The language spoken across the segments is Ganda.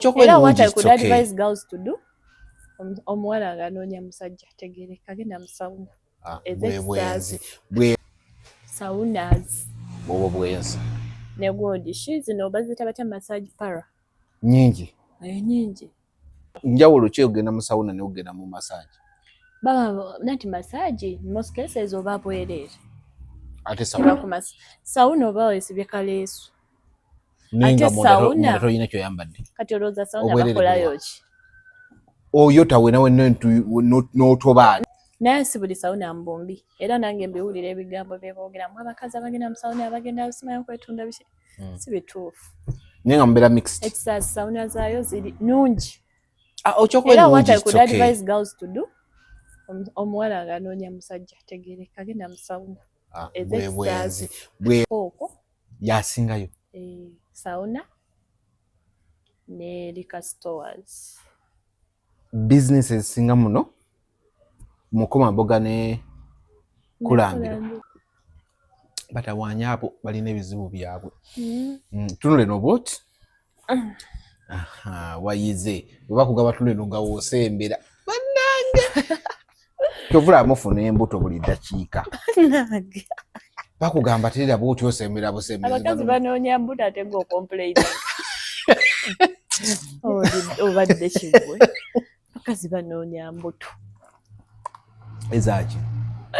Era what I could advise girls to do, omuwala ng'anoonya musajja tegereka genda mu sawuna. Saunas. Bwenzi. Ne gundi zino bazita batya massage para. Nyingi. Nyingi. Njawulo ki ogenda mu sawuna ne ogenda mu massage? Baba nati massage in most cases oba bwereere. Ate sawuna. Sawuna oba weesibye kaleesu. Nenga munda toyina kyoyambadde. Kati olowooza sawuna bakolayo ki? Oyo tawenawe n'otobaali. Naye si buli sawuna mbumbi. Era nange mbiwulira ebigambo bye boogeramu abakazi abagenda mu sawuna abagenda basimayo kwetunda biki. Si bituufu. Nenga mbeera mixed. Ekisa sawuna zaayo ziri nnungi. Era what I could advise girls to do, omuwala ng'anoonya musajja tegereka genda mu sawuna. Bwenzi. Okwo. Yasingayo. Sauna ne liquor stores. Business ezisinga muno mukoma mboga ne kulambiro. Batawaanya abo balina ebizibu byabwe. Tunule n'oboti. Wayize bakugaba tunule nga woosembera bannange. Tovula mufuna embuto buli ddakiika. Bakugamba terera bw'oti osembera busembera. Abakazi banoonya mbuto ate ng'ocomplain. Obadde kigwe. Abakazi banoonya mbuto. Ezaaki?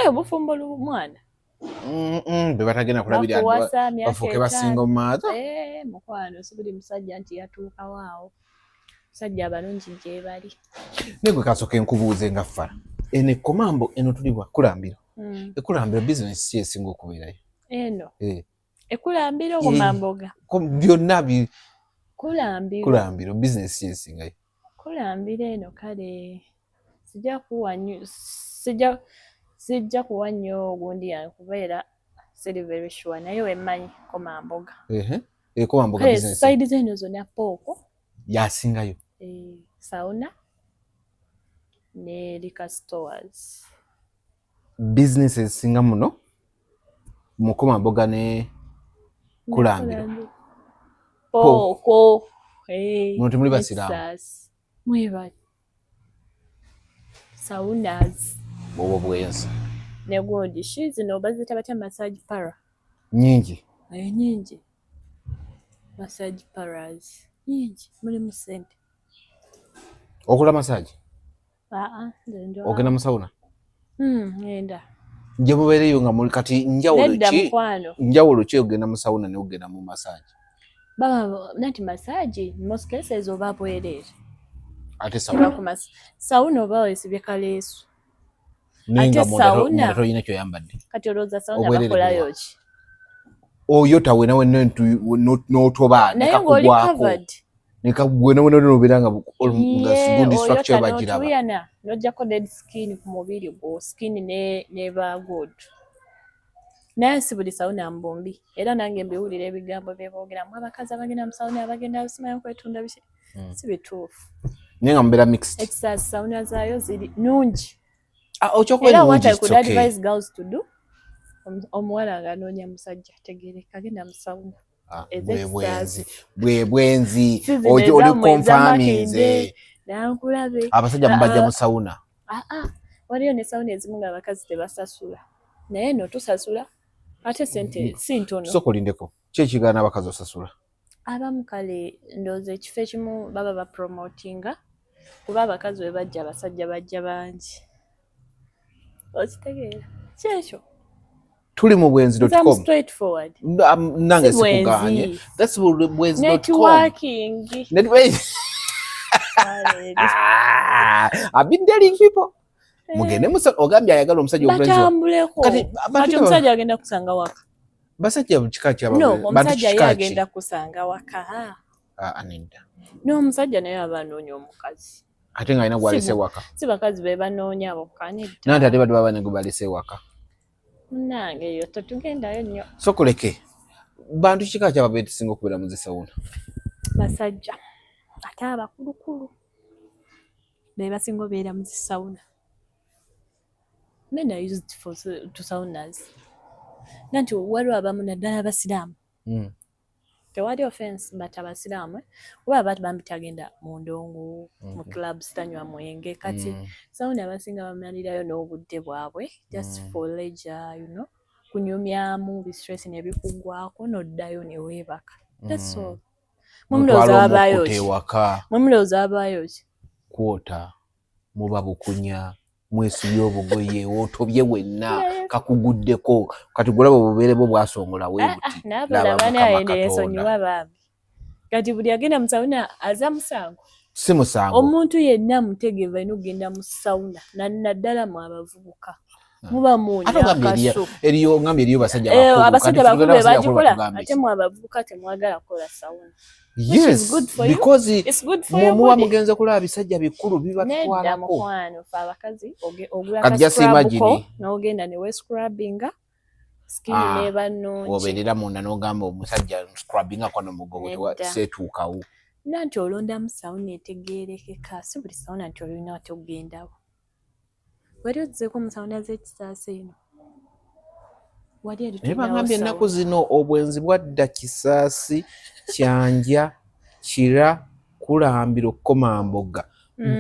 Obufumbo mwana. Be batagenda kulabira bafuuke basinga mu maaso. Mukwano si buli musajja nti yatuukawo awo. Musajja abalungi gye bali. Negwe kasooka enkubuuze nga ffala. Eno ekkomambo eno tulibwa kulambiro. Ekulambiro business si esinga okubeerayo. Eno. Ekulambiro oba mboga. Byonna kulambiro business si esingayo. Kulambiro eno kale sijja kuwa nnyo ogundi yankubeera siri very sure naye wemmanyi koma mboga. Koma mboga business. Side zeno zonna pooko. Yasingayo. Sauna ne liquor stores. Business ezisinga muno mukoma mboga ne kulambiro. Pooko. Muno temuli basiraamu. Mwebali. Saunas. Bwenzi. Ne gundi zino bazita batya massage para. Nyingi. Nyingi. Massage paras. Nyingi. Mulimu ssente. Okola massage? Ndio. Ogenda mu sawuna? Ngenda. Nje mubeereyo nga muli kati njawulo ki ogenda mu sawuna ne ogenda mu massage? Baba nati massage in most cases oba bwereere. Ate sawuna. Sawuna oba weesibye kaleesu. Nenga munda toyina kyoyambadde. Kati olowooza sawuna bakolayo ki? Oyo tawenawe n'otobaali. Naye ng'oli covered. Nekagwena nobeera nga gundi structure bagiraba. Oyana n'ojjako dead skin ku mubiri gwo, skin neba good. Naye si buli sawuna mbumbi. Era nange mbiwulira ebigambo bye boogeramu abakazi abagenda mu sawuna abagenda basimayo kwetunda biki. Si bituufu. Nenga mbeera mixed. Ekisa sawuna zaayo ziri nnungi. Era what I could advise girls to do, omuwala ng'anoonya musajja tegereka genda mu sawuna. Bwenzi. Ojo oli confirminze. Nankulabe. Abasajja mubajja mu sawuna. Waliyo ne sawuna ezimu nga abakazi tebasasula. Naye no tusasula. Ate sente si ntono. Sokolindeko. Ki ekigaana abakazi osasula? Abamu kale ndowooza ekifo ekimu baba bapromotinga kuba abakazi we bajja abasajja bajja bangi. Okitegeera? Kyekyo. Tuli mu bwenzi.com. Straightforward. Nange sikuganye. That's bwenzi.com. Networking. I've been telling people. Mugende ogambye ayagala omusajja obwenzi. Batambuleko. Kati omusajja agenda kusanga waka. Basajja kika kyaba. No, omusajja agenda kusanga waka. Anenda. No, omusajja naye abanoonya omukazi. Ate nga alina gwalese waka. Si bakazi be banoonya bokkanidde. Nante ate bado baba nego balese waka. Nange yo totugendayo nnyo. Sokoleke. Bantu kika kyaba betusinga okubeera mu zisawuna. Basajja. Ate abakulukulu. Be basinga obeera mu zisawuna. Men are used to saunas. Nanti waliwo abamu naddala abasiraamu. tewali offense but abasiraamu kuba abantu bambi tagenda mu ndongo mu clubs tanywa mwenge kati sawundi abasinga bamalirayo n'obudde bwabwe just for leisure, you know, kunyumyamu bistress nebikugwako noddayo neweebaka. That's all. Mumulowooza abaayo ki? Kwota muba bukunya mwesibye obugoye otobye wenna kakuguddeko kati gulaba obubeere bwo bwasongola weebuti nabalabanayendeesonyiwa baabi kati buli agenda mu sawuna aza musango si musango omuntu yenna mutegeeva alina okugenda mu sawuna naddala mu abavubuka muba munyakaso eriyo ngambye eriyo basajja abasajja bakulu bagikola ate mu abavubuka temwagala kukola sawuna. Yes, because muba mugenze kulaba bisajja bikulu bibatwalako abakazi ogula n'ogenda ne wescrubbinga skin neba nnungi obeerera munda n'ogamba omusajja scrubbinga kwano mugogo seetuukawo nanti olondamu sawuna etegeerekeka si buli sawuna nti olina ate okugendawo. Wali ozzeeko mu sawuna z'ekisaasa eno naye bagambye ennaku zino obwenzi bwadda Kisaasi Kyanja Kira Kulambiro Komamboga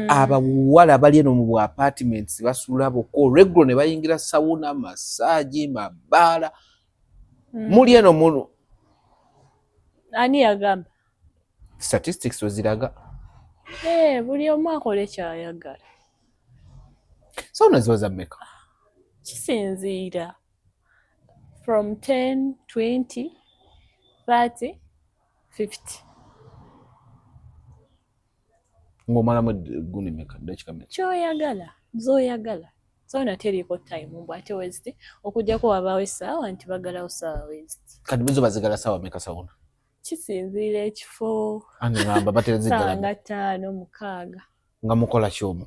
abawala bali eno mu apartments basula boko regular ne bayingira sawuna massage mabaala muli eno munu ani yagamba statistics weziraga buli omu akola ekyayagala. Sawuna ziba zammeka? Kisinziira from 10, 20, 30, 50. Ng'omalamu gundi meka dakika meka? Kyoyagala zoyagala sawuna teriiko time mbw ate weziti okujjako wabaawo essaawa nti bagalawo ssaawa weziti. Kati bizo bazigala ssaawa meka sawuna? Kisinziira ekifo ngamba baterazigala nga 5, 6 nga mukola kyomu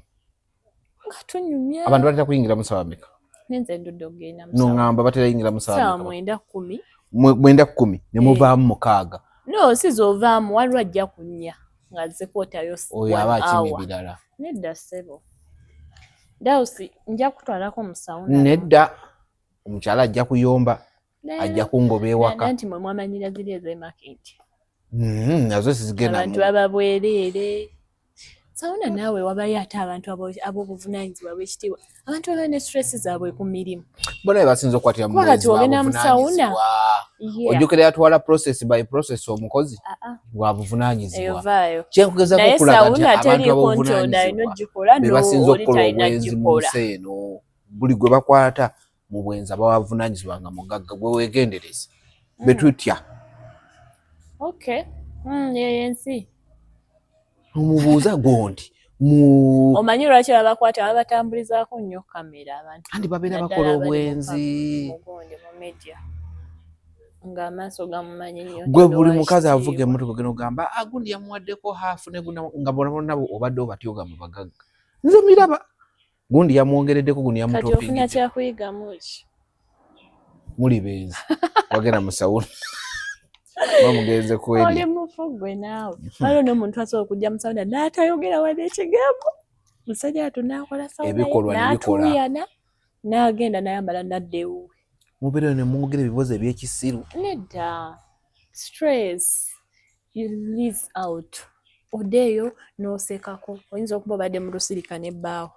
nga tunyumya abantu batera kuyingira mu ssaawa meka? Nenze ndudde okugenda mu ngamba batera yingira mu ssaawa meka? 9, 10 9 ne muvaamu 6. No, si zovaamu waliwo ajja kunnya nga zze kwotayo oyo aba akima ebirala. Nedda ssebo Dawusi nja kutwalako mu sawuna. Nedda omukyala ajja kuyomba ajja kungoba ewaka. Nti mwe mwamanyira ziri ez'emaketi. Nazo sizigenda abantu baba bwereere. Sawuna naawe wabayo ate abantu ab'obuvunaanyizibwa bw'ekitiibwa abantu baba ne stress zaabwe ku mirimu. Bona basinza okukwatira mu kati ogenda mu sawuna ojjukira yatwala process by process omukozi bwa buvunaanyizibwa. Kyenkugezaako okulaga nti abantu ab'obuvunaanyizibwa be basinza okukola obwenzi mu nsi eno. Buli gwe bakwata mu bwenzi ababuvunaanyizibwa nga mugagga gwe weegendereza be tutya. Okay. Yensi. Omubuuza gondi omanyi lwaki babakwata babatambulizaako nnyo kamera abantu andi babeera bakola obwenzi mu media nga amaaso gamumanyi nnyo. Gwe buli mukazi avuga emmotoka ogenda ogamba gundi yamuwaddeko haafu nga bona obadde obatya ogamba bagagga nze miraba gundi yamwongereddeko gundi yamutopingi. Kati ofuna kyakuyigamu ki? Muli benzi wagenda mu sawuna bamugenze kweri. Oli mufugwe naawe. Waliwo n'omuntu asobola okujja mu sawuna n'atayogera wadde ekigambo. Musajja wattu n'akola sawuna n'atuuyana n'agenda n'ayambala n'adda ewuwe. Mubeera ne mwogera ebibuuzo eby'ekisiru. Nedda. Stress. You release out. Oddeeyo n'osekako. Oyinza okuba obadde mu lusirika n'ebbaawo.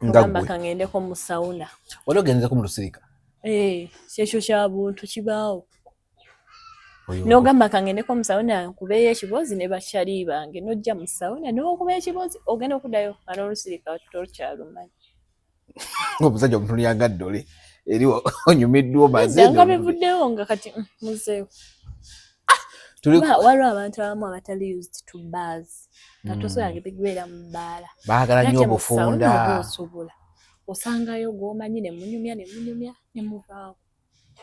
Ngamba kangendeko mu sawuna. Wali ogendeko mu lusirika? Kyekyo kya buntu kibaawo. N'ogamba kangendeko mu sawuna nkubeeyo ekiboozi ne bakyali bange n'ojja mu sawuna n'okuba ekiboozi ogenda okuddayo n'olusirika tolukyalumanyi. Omusajja omutundu yagaddole eri onyumiddwa omaze nga bivuddewo nga kati muzeewo. Waliwo abantu abamu abatali used to bars nga tosobola kubeera mu bbaala baagala nnyo obufunda osobola osangayo gw'omanyi ne munyumya ne muvaawo.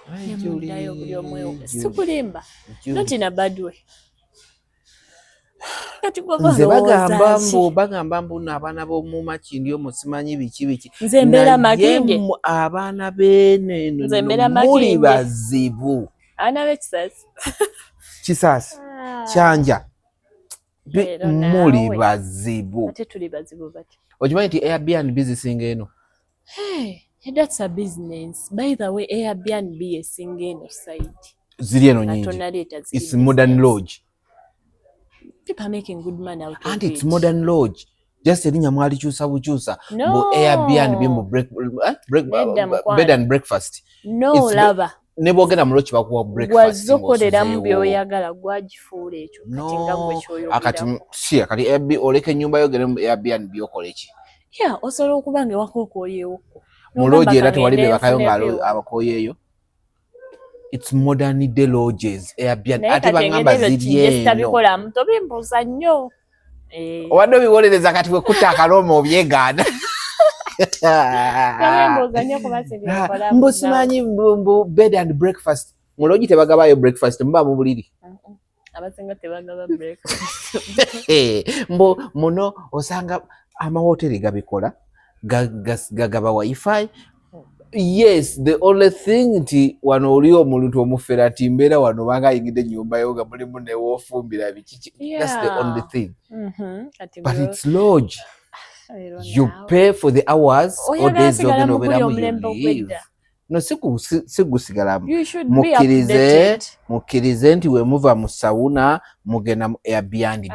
Nemuddayo buli omu sikulimba not in a bad way. Nze bagamba mbu n'abaana b'omu Makindye omwo simanyi biki nze mbeera Makindye abaana b'eno muli bazibu. Abaana b'Ekisaasi Kisaasi Kyanja muli bazibu. Ate tuli bazibu bati. Okimanyi nti Airbnb zisinga eno? That's a business. By the way, Airbnb esinga eno side. ziri eno nyingi. It's modern lodge. People are making good money out of And it. it's modern lodge. Just erinnya mwalikyusa bukyusa. No. Airbnb mu bed and breakfast. No, lava. Ne bwogenda mu lodge bakuwa breakfast. Wazokoleramu by'oyagala gwagifuula ekyo kati nga gwe kyoyogeramu. Akati oleka ennyumba yo gere mu Airbnb okole ki? Yeah, osobola okuba nga ewakookoyeewo. Mu lodge era tewali bebakayo nga abakoyeeyo. It's modern day lodges. Airbnb ate bangamba ziri eno. Tabikolamu tobimbuuza nnyo. Obadde obiwolereza kati bwe kutta akaloma obyegaana. Mbu simanyi mbu bed and breakfast. Mu lodge tebagabayo breakfast muba mu buliri. Abasinga tebagaba breakfast. Mbu muno osanga amahoteli gabikola gagaba wifi. Yes, the only thing nti wano oli omuntu omufera ati mbeera wano banga ayingidde ennyumba yo nga mulimu ne woofumbira biki. That's the only thing. But it's lodge. You pay for the hours or days ogenda obeeramu you live. No, sigusigalamu. Mukkirize nti we muva mu sauna mugenda mu Airbnb.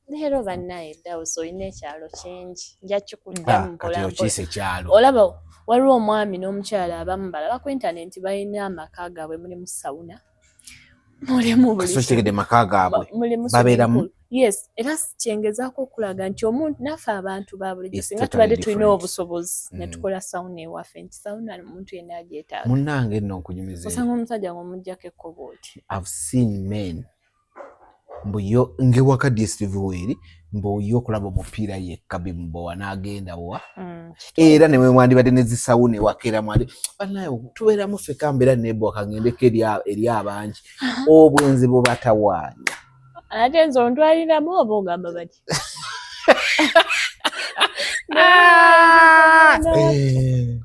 Leero bannaye so ine ekyalo kingi nja kikuddamu mpola mpola. Olaba waliwo omwami n'omukyala abamu balaba ku intaneti balina amaka gaabwe mulimu sauna mulimu buli kitegede maka gaabwe babeeramu. Yes, era kyengezaako okulaga nti omuntu naffe abantu ba bulijjo singa tubadde tulina obusobozi ne tukola sauna ewaffe nti sauna omuntu yenna agyetaaga. Munnange nno nkunyumiza osanga omusajja ng'omuggyako ekkobo oti. I've seen men mbuyo ngewaka DSTV weeri mbuyo okulaba omupiira yekka bimbowa n'agenda wa era ne mwandibadde ne zisawuna ewakera mwali banaye tubeeramu ffe kambeera nebo akagendeko eri abangi obwenzi bubatawaanya. Ate nze ontwaliramu oba ogamba bati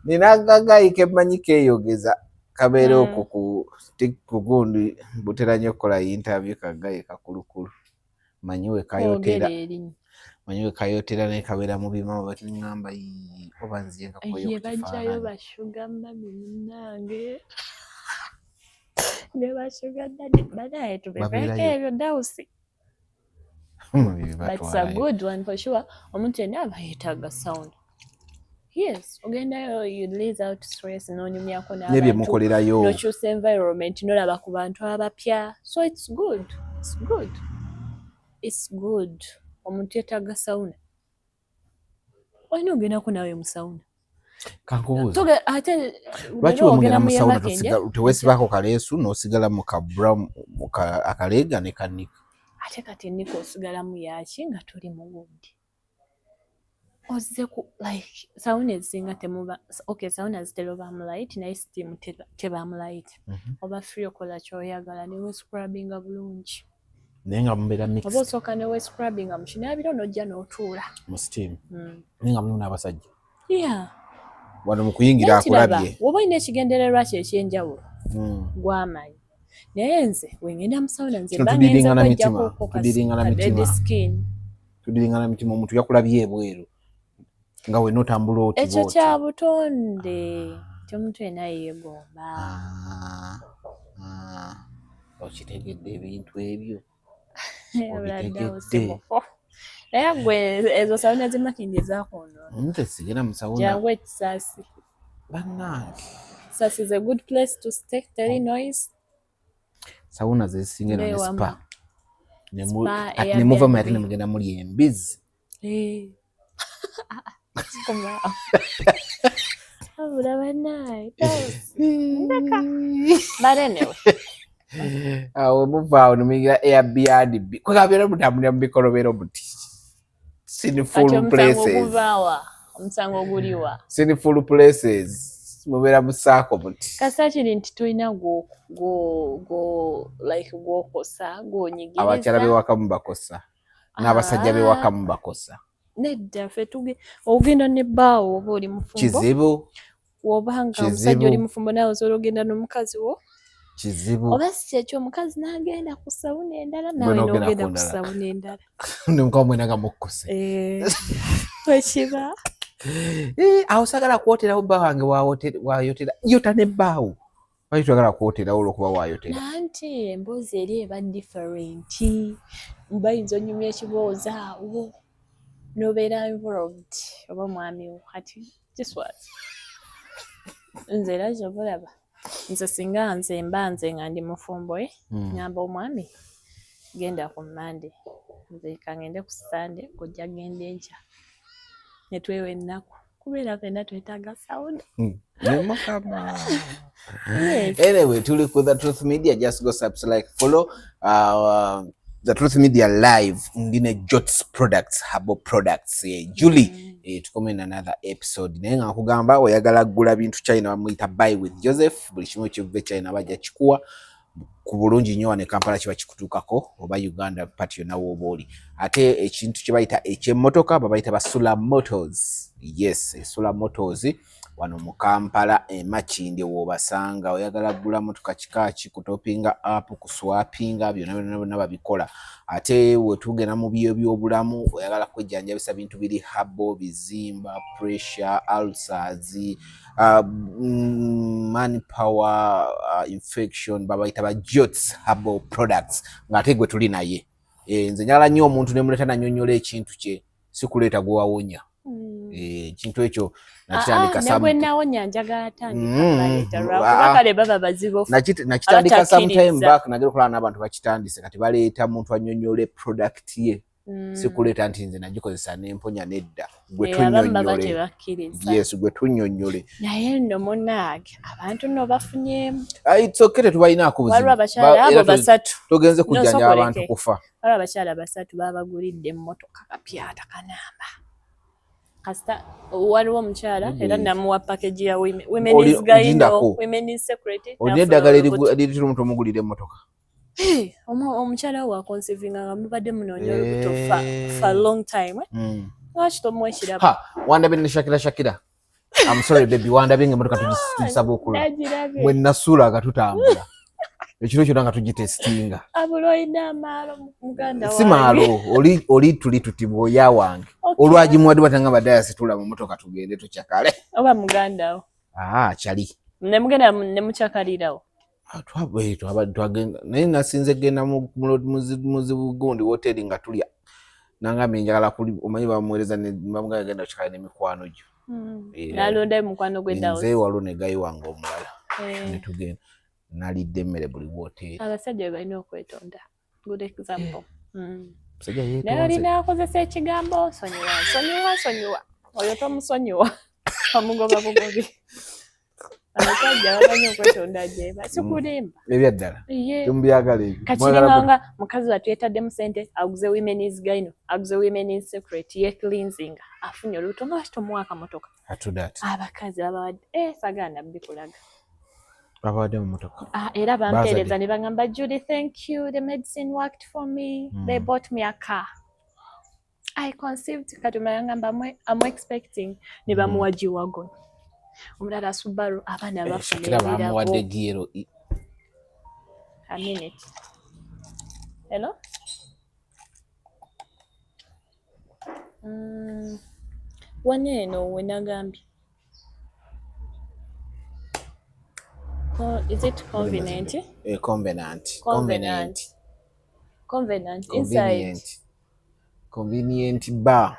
nina agagayi kemanyi keeyogeza kabeera okwo ku gundi butera nnyo okukola interview kagayi kakulukulu manyi we kayotera naye kabeera mu bimama bati ngamba oba nziye nkakoyo bajjayo bashuga mami munnange ne bashuga dadi banaye tubefeko ebyo dawusi. But it's a good one for sure. Omuntu yenna aba yeetaaga sound. Yes, ogendayo you release out stress n'onyumyako n'ebyemukolerayo n'okyusa environment n'olaba ku bantu abapya. So it's good. It's good. It's good. Omuntu yeetaaga sauna. Olina ogendako nawe mu sauna. Kankubuuza. Ate lwaki wemugenda mu sauna teweesibako kaleesu n'osigala mu kabra akaleega ne kanika. Ate kati nika osigalamu yaki nga tuli mu gundi. Ozze ku like sauna ezinga temuba okay sauna zitera mu light naye steam teba mu light. Oba free okola kyoyagala ne we scrubbinga bulungi. Nenga mbeera mix. Oba osooka ne we scrubbinga mu kinaabiro n'ojja n'otuula. Mu steam. Nenga mulimu n'abasajja. Yeah. Wano mu kuyingira akulabye. Woba olina ekigendererwa kye ekyenjawulo. Gw'amanyi. Naye nze wengenda mu sauna nze bangenza kwejjako tudiringana mitima omuntu yakulabye ebweru nga we notambula oti boti. Ekyo kya butonde kyomuntu yenna yeegomba. Okitegedde ebintu ebyo. Obitegedde. Naye gwe ezo sauna zimakindi ezaakoonona. Nze sigenda mu sauna. Jangu ekisaasi. Bannange. Saasi is a good place to stay. Teri noise. Sauna zezisinga ne spa. Ne muva mu ate ne mugenda muli embizi. Abula banaye. But anyway. Awo muva awo ne muyigira Airbnb. Kwekabeera mutambulira mu bikolobero muti. Sinful places. Omusango oguliwa. Sinful places. Mubeera musaako muti. Kasakiri nti tulina gwokosa gwonyigiriza. Abakyala b'ewaka bakosa n'abasajja b'ewaka bakosa. Nedda ffe ogenda ne bbaawo oba oli mufumbo. Kizibu. Wobanga omusajja oli mufumbo nawe osobola ogenda n'omukazi wo. Kizibu. Oba si kyekyo omukazi n'agenda ku sawuna endala nawe n'ogenda ku sawuna endala. Nemukawo mwenaga mukkuse. Wekiba. Awo sagala kwoterawo bba wange wayotera yota ne bbaawo Lwaki twagala kwoterawo olwokuba waayotera? Nanti emboozi eri eba different. Bayinza onyumya ekiboozi awo n'obeera involved oba mwami wo kati kiswazi. Nze era gy'obulaba nze singa nze nga ndi mufumbo ngamba omwami genda ku Monday nze kangende ku Sunday kujja genda enkya ne twewa ennaku kubeera ffenna twetaaga sound. Yes. Anyway, tuli ku The Truth Media. Just go subscribe, follow The Truth Media live. Ndine Jots Products, Herbal Products. Julie, tukome in another episode. Naye nga nkugamba oyagala kugula bintu China bamuyita Buy with Joseph. Buli kimu ekiva China bajja kikuwa ku bulungi nnyo ne Kampala kiba kikutuukako oba Uganda pati yonna w'oba oli. Ate ekintu kye bayita eky'emmotoka babayita Basula Motors. Yes, Sula Motors wano mu Kampala Makindye w'obasanga. Oyagala kugula motoka kikaaki kutopinga up kuswapinga byonna babikola. Ate wetugenda mu by'obulamu oyagala kwejjanjabisa bintu biri habo bizimba pressure ulcers manpower infection babayita ba Jots Herbal Products ng'ate gwe tuli naye. Nze njagala nnyo omuntu ne muleta nanyonyola ekintu kye sikuleeta gwe wawonya. Ekintu ekyo nakitandika nabwe nawonya njagala tandika baba bazibu nakitandika sometime back nagera okulaba n'abantu bakitandise kati baleeta muntu anyonyole product ye sikuleeta nti nze nagikozesa n'emponya nedda gwe tunyonyole. Yes, gwe tunyonyole. Naye nno munnange abantu nno bafunyemu. It's okay, tetubalinaako buzibu. Waliwo abakyala abo basatu togenze kujjanja abantu kufa. Waliwo abakyala basatu babagulidde emmotoka kapyata kanamba. Kasita waliwo omukyala era namuwa package ya women's guide women's security. Olina eddagala eritira omuntu omugulira emmotoka. Omukyala wa conceiving nga mubadde munonya olubuto for long time. Lwaki tomuwa ekirabo? Wandabye ne Shakira. I'm sorry baby, wandabye ng'emmotoka tugisaba okula. Mwe nasuula nga tutambula. Ekiro kyonna nga tugitestinga. Abuloyina amaalo muganda wange. Si maalo, oli tuli tuti bwoya wange. Olwagimuwadde batanga badaya situla mu motoka tugende tukyakale. Oba muganda wo. Kyali. Ne mugenda ne mukyakalirawo. Twagenda naye nasinze genda muzibu gundi hoteli nga tulya. Nangambe njagala kuli omanyi bamuweereza ne bamuga yagenda kyakale n'emikwano gyo. Nalonda mukwano gw'eddawo. Nze waliwo ne gayi wange omulala. Ne tugenda. Nalidde emmere buli hoteli. Abasajja balina okwetonda. Good example. Musajja yeetonze. Naye olina akozesa ekigambo nsonyiwa. Oyo tomusonyiwa. Omugoba bugobi. Abasajja bamanyi okwetonda gyeba. Sikulimba. Ebyaddala. Temubyagala ebyo. Kakiringanga mukazi watuyetaddemu ssente aguze women's gyno aguze women's secret ye cleansing afunye olubuto nga kitomuwa akamotoka. Abakazi babawadde sagana bikulaga. Babawadde mu motoka. Era bampeereza ne bagamba Judy, thank you, the medicine worked for me. They bought me a car. I conceived katuma yangamba I'm expecting ne bamuwa G-Wagon. Omulala Subaru abaana bafuna ebirabo. Bamuwadde Giero. A minute. Hello? Waneno wenagambye. Is it convenient? Convenient. Inside. Convenient bar.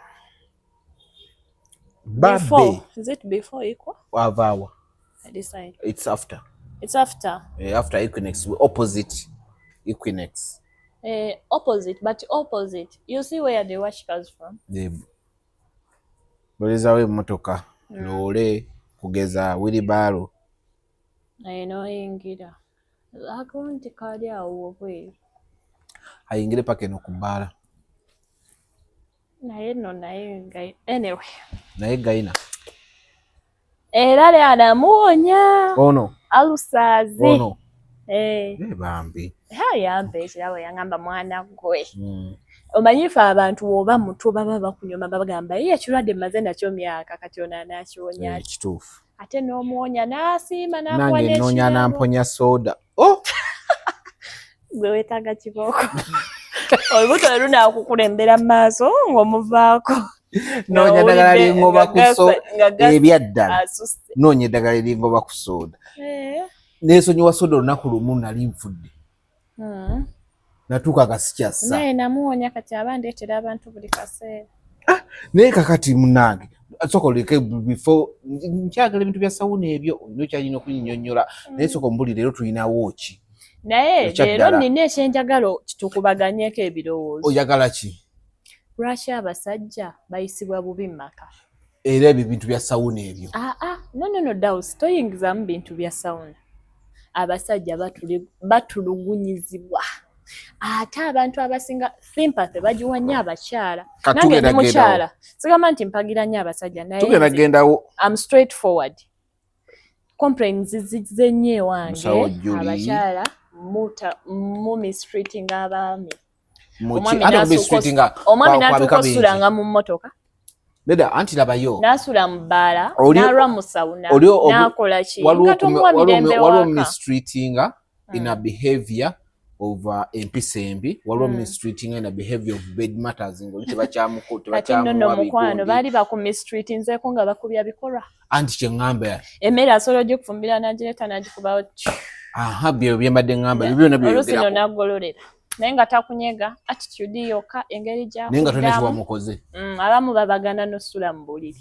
Before. Is it before equal? Avawa. I decide. It's after. It's after. After Equinox, opposite Equinox. Opposite, but opposite. You see where the watch comes from? Bolezawe motoka. Lole kugeza wheelbarrow. Ayingira. Akonti kali awo obwe. Ayingire pake no kubala. Naye ngai. Anyway. Naye gaina. Era le anamuonya. Ono. Alusazi. Ono. Bambi. Yambe ekirabo yangamba mwana gwe. Omanyifa abantu oba mutu baba bakunyoma bagamba ekirwadde maze nakyo myaka kati ona anakiwonya. Kituufu. Ate n'omuwonya n'asiima n'akuwa n'ekirabo. Nange noonya namponya soda. Gwe weetaaga kibooko. Olubuto lunaakukulembera mu maaso ng'omuvaako. Noonya eddagala lingoba ku soda. Ebyaddala. Noonya eddagala lingoba ku soda. Neesonyiwa soda olunaku lumu nali nfudde. Natuuka nga sikyassa. Naye namuwonya kati abandeetera abantu buli kaseera. Naye kakati munnange sooka oleke before nkyagala ebintu bya sawuna ebyo olina okyalina okunyinyonnyola naye sooka ombuli leero tulinawo ki. Naye leero nina ekyenjagala tukubaganyeko ebirowoozo. Oyagala ki? Lwaki abasajja bayisibwa bubi mu maka? Era ebyo bintu bya sawuna ebyo. No, Dawes, toyingizamu bintu bya sawuna. Abasajja batulugunyizibwa. Ate abantu abasinga sympathy bagiwa nnyo abakyala. Nange ndi mukyala. Sigamba nti mpagira nnyo abasajja naye. Tugenda gendawo. I'm straightforward. Complaints zize nnyo ewange. Abakyala mistreating abaami. Omwami n'atuuka osulanga mu mmotoka. Neda anti labayo. N'asula mu bbaala, n'alwa mu sawuna, n'akola ki? Waliwo mistreating in a behavior of empisa embi, waliwo mistreating in a behavior of bed matters ng'oli tebakyamuko. Kati nno mukwano baali bakumistreatinzeeko nga bakubya bikolwa. Anti kye ŋŋamba. Emmere asobola ogikufumbira n'agireeta n'agikubawo. Byo bye mbadde ŋŋamba. Oluusi nno n'aggololera. Naye nga takunyega attitude yokka engeri gy'akuddamu. Naye nga tolina kibamukoze. Abamu babagana n'ossula mu buliri.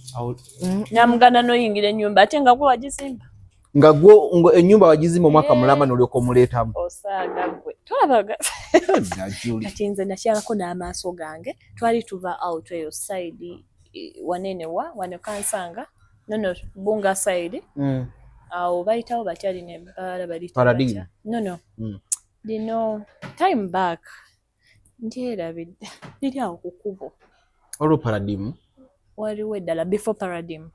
Namugana n'oyingira ennyumba ate nga gwe wagizimba. Nga gwe ennyumba wagizimba omwaka mulamba n'olyoka omuleetamu. Osaaga gwe. Tolabaga. Kati nze nakyalako n'amaaso gange. Twali tuva out eyo side wanene wano Kansanga. No, Bunga side. Awo bayitawo batyali n'ebbaala balita. Paradigm. No. Lino time back ndyerabidde liri awo ku kkubo. Waliwo Paradigm? Waliwo eddala before Paradigm.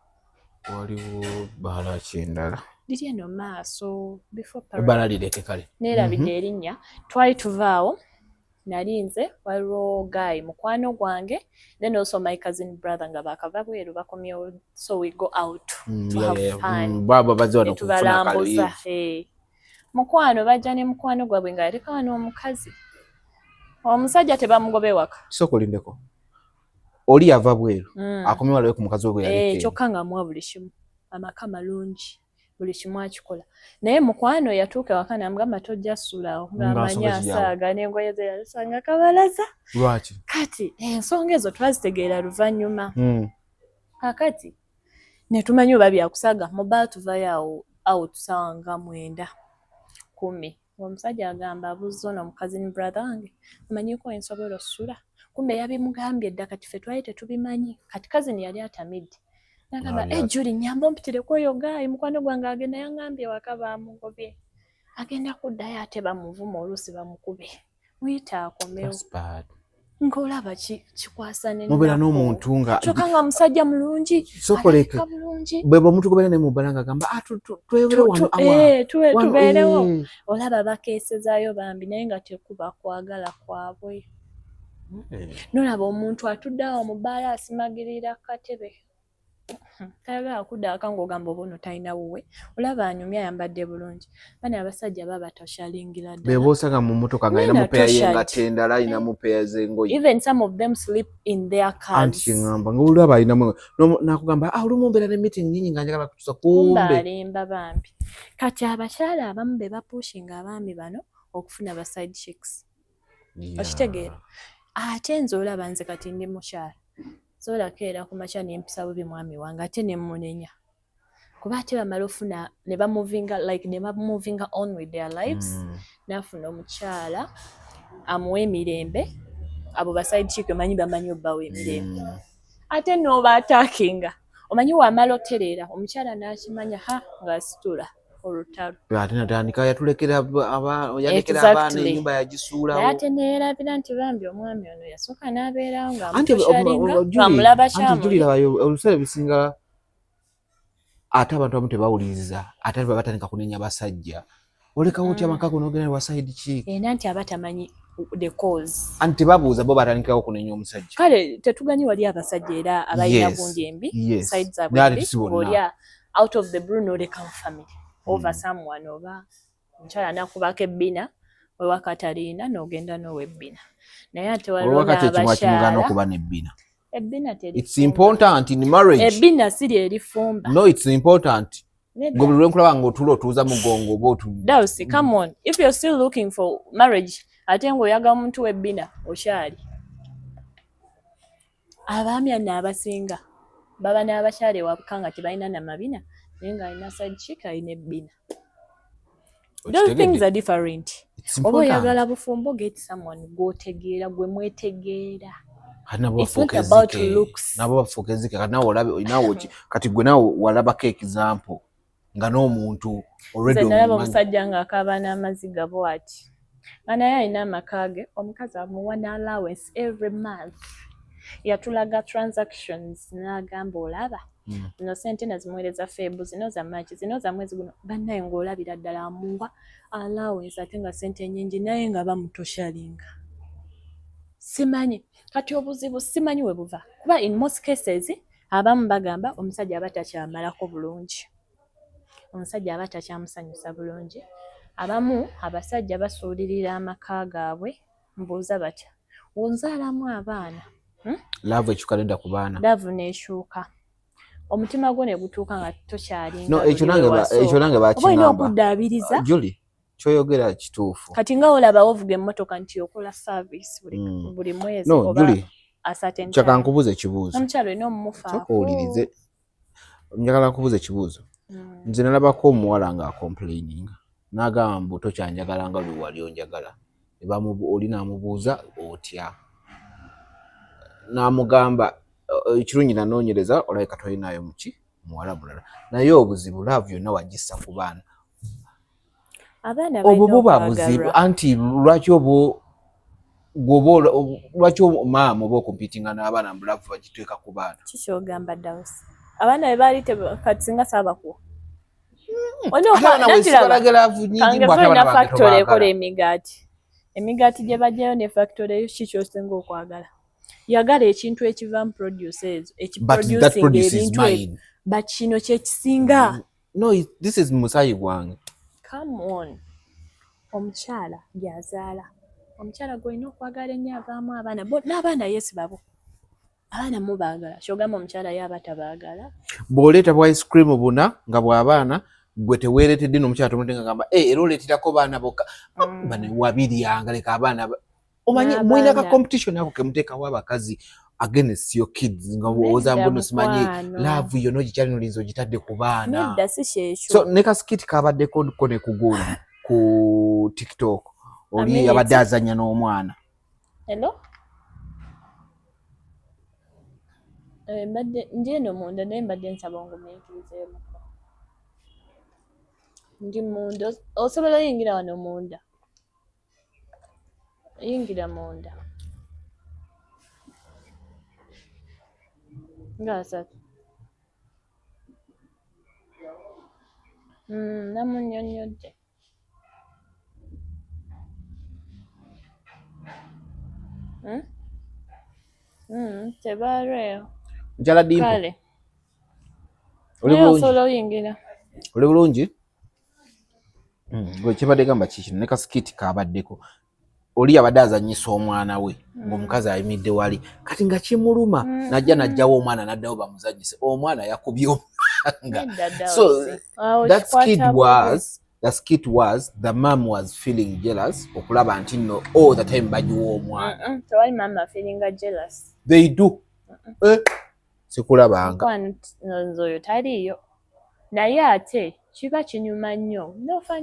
Waliwo bbaala ki endala? Liri eno maaso before Paradigm. Ebbaala lireke kale. Neerabidde erinnya. Twali tuvaawo nali nze waliwo Guy mukwano gwange then also my cousin brother nga bakava bweru bakomyewo so we go out to have fun. Baba bazze wano kufuna kale. Mukwano bajja ne mukwano gwabwe nga yaleka wano omukazi. Omusajja tebamugobe waka. Sooka olindeko. Oli yava bweru. Akomye walawe ku mukazi we yaleke. Kyokka nga amuwa buli kimu. Amaka malungi. Buli kimu akikola. Naye mukwano yatuuka waka n'amugamba tojja ssulawo. Ng'amanya asaaga n'engoye ze yasanga kabalaza. Lwaki? Kati ensonga ezo twazitegeera luvannyuma. Kakati ne tumanyi oba byakusaaga mu bbaala tuvayo awo tusaawa nga 9:10. Omusajja agamba abuuza ono mukazi ni brother wange amanyiko ensobola ossula. Kumbe yabimugambye dda kati ffe twali tetubimanyi. Kati cousin yali atamidde. N'agamba Julie nyamba ompitireko oyo Guy mukwano gwange agenda yangambye waka bamugobye. Agenda kuddayo ate bamuvuma oluusi bamukube. Muyita akomewo. Ng'olaba kikwasa ne mubeera n'omuntu nga kyokka nga musajja mulungi. Sokoleka bwe omuntu gobeera ne mu bbala ng'agamba twebere wano tubeerewo. Olaba bakeesezaayo bambi naye nga tekuba kwagala kwabwe. Nolaba omuntu atudde awo mu bbaala asimagirira katebe. Tayagala kuddaaka ng'ogamba oba ono talina wuwe. Olaba anyumya ayambadde bulungi. Bano abasajja baba tashalingira ddala. Be boosanga mu mmotoka nga alina mupeya y'engato endala alina mupeya z'engoye. Even some of them sleep in their cars. Anti kyeŋŋamba nga olaba alinamu n'akugamba olumu mbeera ne meeting nyingi nga njagala kutuusa kumbe. Alimba bambi. Kati abakyala abamu be bapushinga abaami bano okufuna ba side chicks. Okitegeera. Ate nze olaba nze kati ndi mukyala. Sobola keera ku makya n'empisa bubi mwami wange ate ne mmunenya. Kuba ate bamala ofuna ne bamuvinga on with their lives. N'afuna omukyala amuwa emirembe. Abo baside chick omanyi bamanyi obbawo emirembe. Ate n'oba attackinga. Omanyi wamala otereera omukyala n'akimanya ng'asitula olutalo. Ate natandika yalekera abaana ennyumba yagisuulawo. Naye ate neerabira nti bambi omwami ono yasooka n'abeerawo ng'amulaba Julie labayo oluseera bisinga ate abantu abamu tebawuliriza ate batandika kunenya basajja. Olekawo otya amaka go n'ogenda wa side chick. Nti aba tamanyi the cause. Anti babuuza bo batandikawo kunenya omusajja. Kale tetuganyi wali abasajja era abalina gundi embi. Side zaabwe embi. Olya out of the blue n'olekawo family. Over someone oba omukyala nakubako ebbina wewaka taliina n'ogenda n'owebbina. Naye ate waliwo n'abakyala ebbina terifumba. It's important in marriage. Ebbina si lye erifumba. No, it's important. Go buli lwenkulaba ng'otuula otuuza mugongo oba Dawsi, come on. If you're still looking for marriage, ate ng'oyaga omuntu w'ebbina okyali. Abaami abasinga baba n'abakyala ewabuka nga tebalina na mabina naye ng'alina side chick alina ebbina. Those things are different. Oba oyagala bufumbo, get someone gw'otegeera, gwe mwetegeera. It's not about looks. Nabo bafuuka enzike kati gwe nawe walabako example nga n'omuntu already nalaba omusajja ng'akaaba n'amaziga bw'ati nga naye alina amaka ge, omukazi amuwa n'allowance every month. Yatulaga transactions n'agamba olaba zino sente nazimuweereza feebu, zino za maki, zino za mwezi guno, bannaye ng'olabira ddala amuwa allowance ate nga sente nnyingi naye nga bamutoshalinga. Simanyi kati obuzibu simanyi we buva kuba in most cases abamu bagamba omusajja aba takyamalako bulungi, omusajja aba takyamusanyusa bulungi. Abamu abasajja basuulirira amaka gaabwe mbuuza batya onzaalamu abaana. Laavu ekyukalenda ku baana, laavu n'ekyuka, omutima gwo ne gutuuka nga tokyalinga. No, ekyo nange bakingamba. Olina okuddaabiriza. Julie, kyoyogera kituufu. Kati nga olaba ovuga emmotoka nti okola service buli mwezi oba Julie, asate chaka nkubuze ekibuuzo. Omukyalo olina omumufaako. Chaka owulirize. Njagala nkubuze ekibuuzo. Nze nalabako omuwala ng'acomplaining. N'agamba mbu tokyanjagala nga bwe wali onjagala. Olina amubuuza otya. N'amugamba ekirungi nanoonyereza olabika tolinayo muki muwala mulala. Naye obuzibu laavu yonna wagissa ku baana. Obwo buba buzibu anti lwaki maama oba okumpitinga n'abaana mu laavu bagiteeka ku baana. Kikyogamba Dawsi. Abaana be baali kati singa saabakuwa. Factory ekola emigaati. Emigaati gye bajjayo ne factory kiki osinga okwagala. Yagala ekintu ekivaamu produces ekiproducing ebintu but kino kyekisinga. No, this is musayi gwange. Come on. Omukyala gyazaala. Omukyala gwolina okwagala ennyo avaamu abaana. N'abaana yesi babo. Abaana mubaagala. Kyogamba omukyala ye aba tabaagala. Bw'oleeta bwa ice cream buna nga bw'abaana gwe teweeretedde n'omukyala tomutenga gamba era oleeterako baana bokka. Bano wabiryanga leka abaana omanyi mwina ka competition yako kemuteekawo abakazi against your kids nga owoza mbono simanyi laavu yo nogikyali nolinza ogitadde ku baana. So ne kasikiti kabaddeko ne ku gundi ku TikTok oli abadde azannya n'omwana. Hello? Ndi eno munda naye mbadde nsaba ongumiikirizeemu. Ndi munda osobola oyingira wano munda. Yingira munda. Ng'asatu. Namunnyonnyodde. Tebalweyo. Njala dimpo. Kale. Oli bulungi. Osobola oyingira. Oli bulungi? Gwe kibadde gamba kikino ne kasikiti kabaddeko. Oli abadde azannyisa omwana we ng'omukazi ayimidde wali kati nga kimuluma najjawo omwana n'addawo bamuzannyise omwana yakubye omwanga. So that skit was the mom was feeling jealous okulaba nti no all the time bagiwa omwana. Tewali mama feeling jealous. They do. Sikulabanga. Nzo oyo taliyo. Naye ate kiba kinyuma nnyo nofa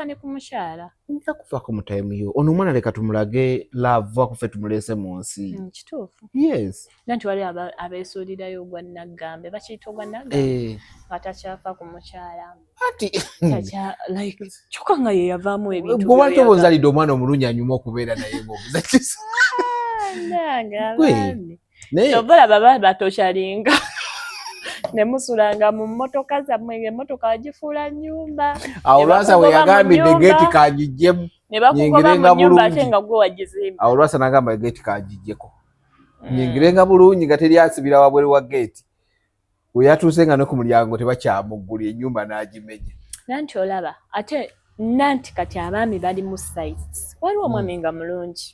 ne ku mukyala. Nja kufa ku mutaimu yo ono omwana leka tumulage laavu akufe tumulese mu nsi. Kituufu. Yes. Nanti wali abeesuulirayo ogwa naggambe bakiyita ogwa naggambe nga takyafa ku mukyala. Ati kyokka nga ye yavaamu ebintu. Gwe wali obuzalidde omwana omulungi anyuma okubeera naye ng'omuzanyisa. Obola baba batoshalinga. Nemusulanga mu mmotoka zammwe emmotoka wagifuula nnyumba. Awo lwasa we yagambidde geeti kagijjemu. Ne bakugoba mu nnyumba ate nga gwe wagizimba. Awo lwasa n'agamba geeti kagijjeko. Nyingirenga bulungi nga teri asibira wabweru wa geeti. We yatuuse nga ne ku mulyango tebakyamuggulya ennyumba n'agimenya. Nanti olaba ate nanti kati abaami bali mu sites waliwo omwami nga mulungi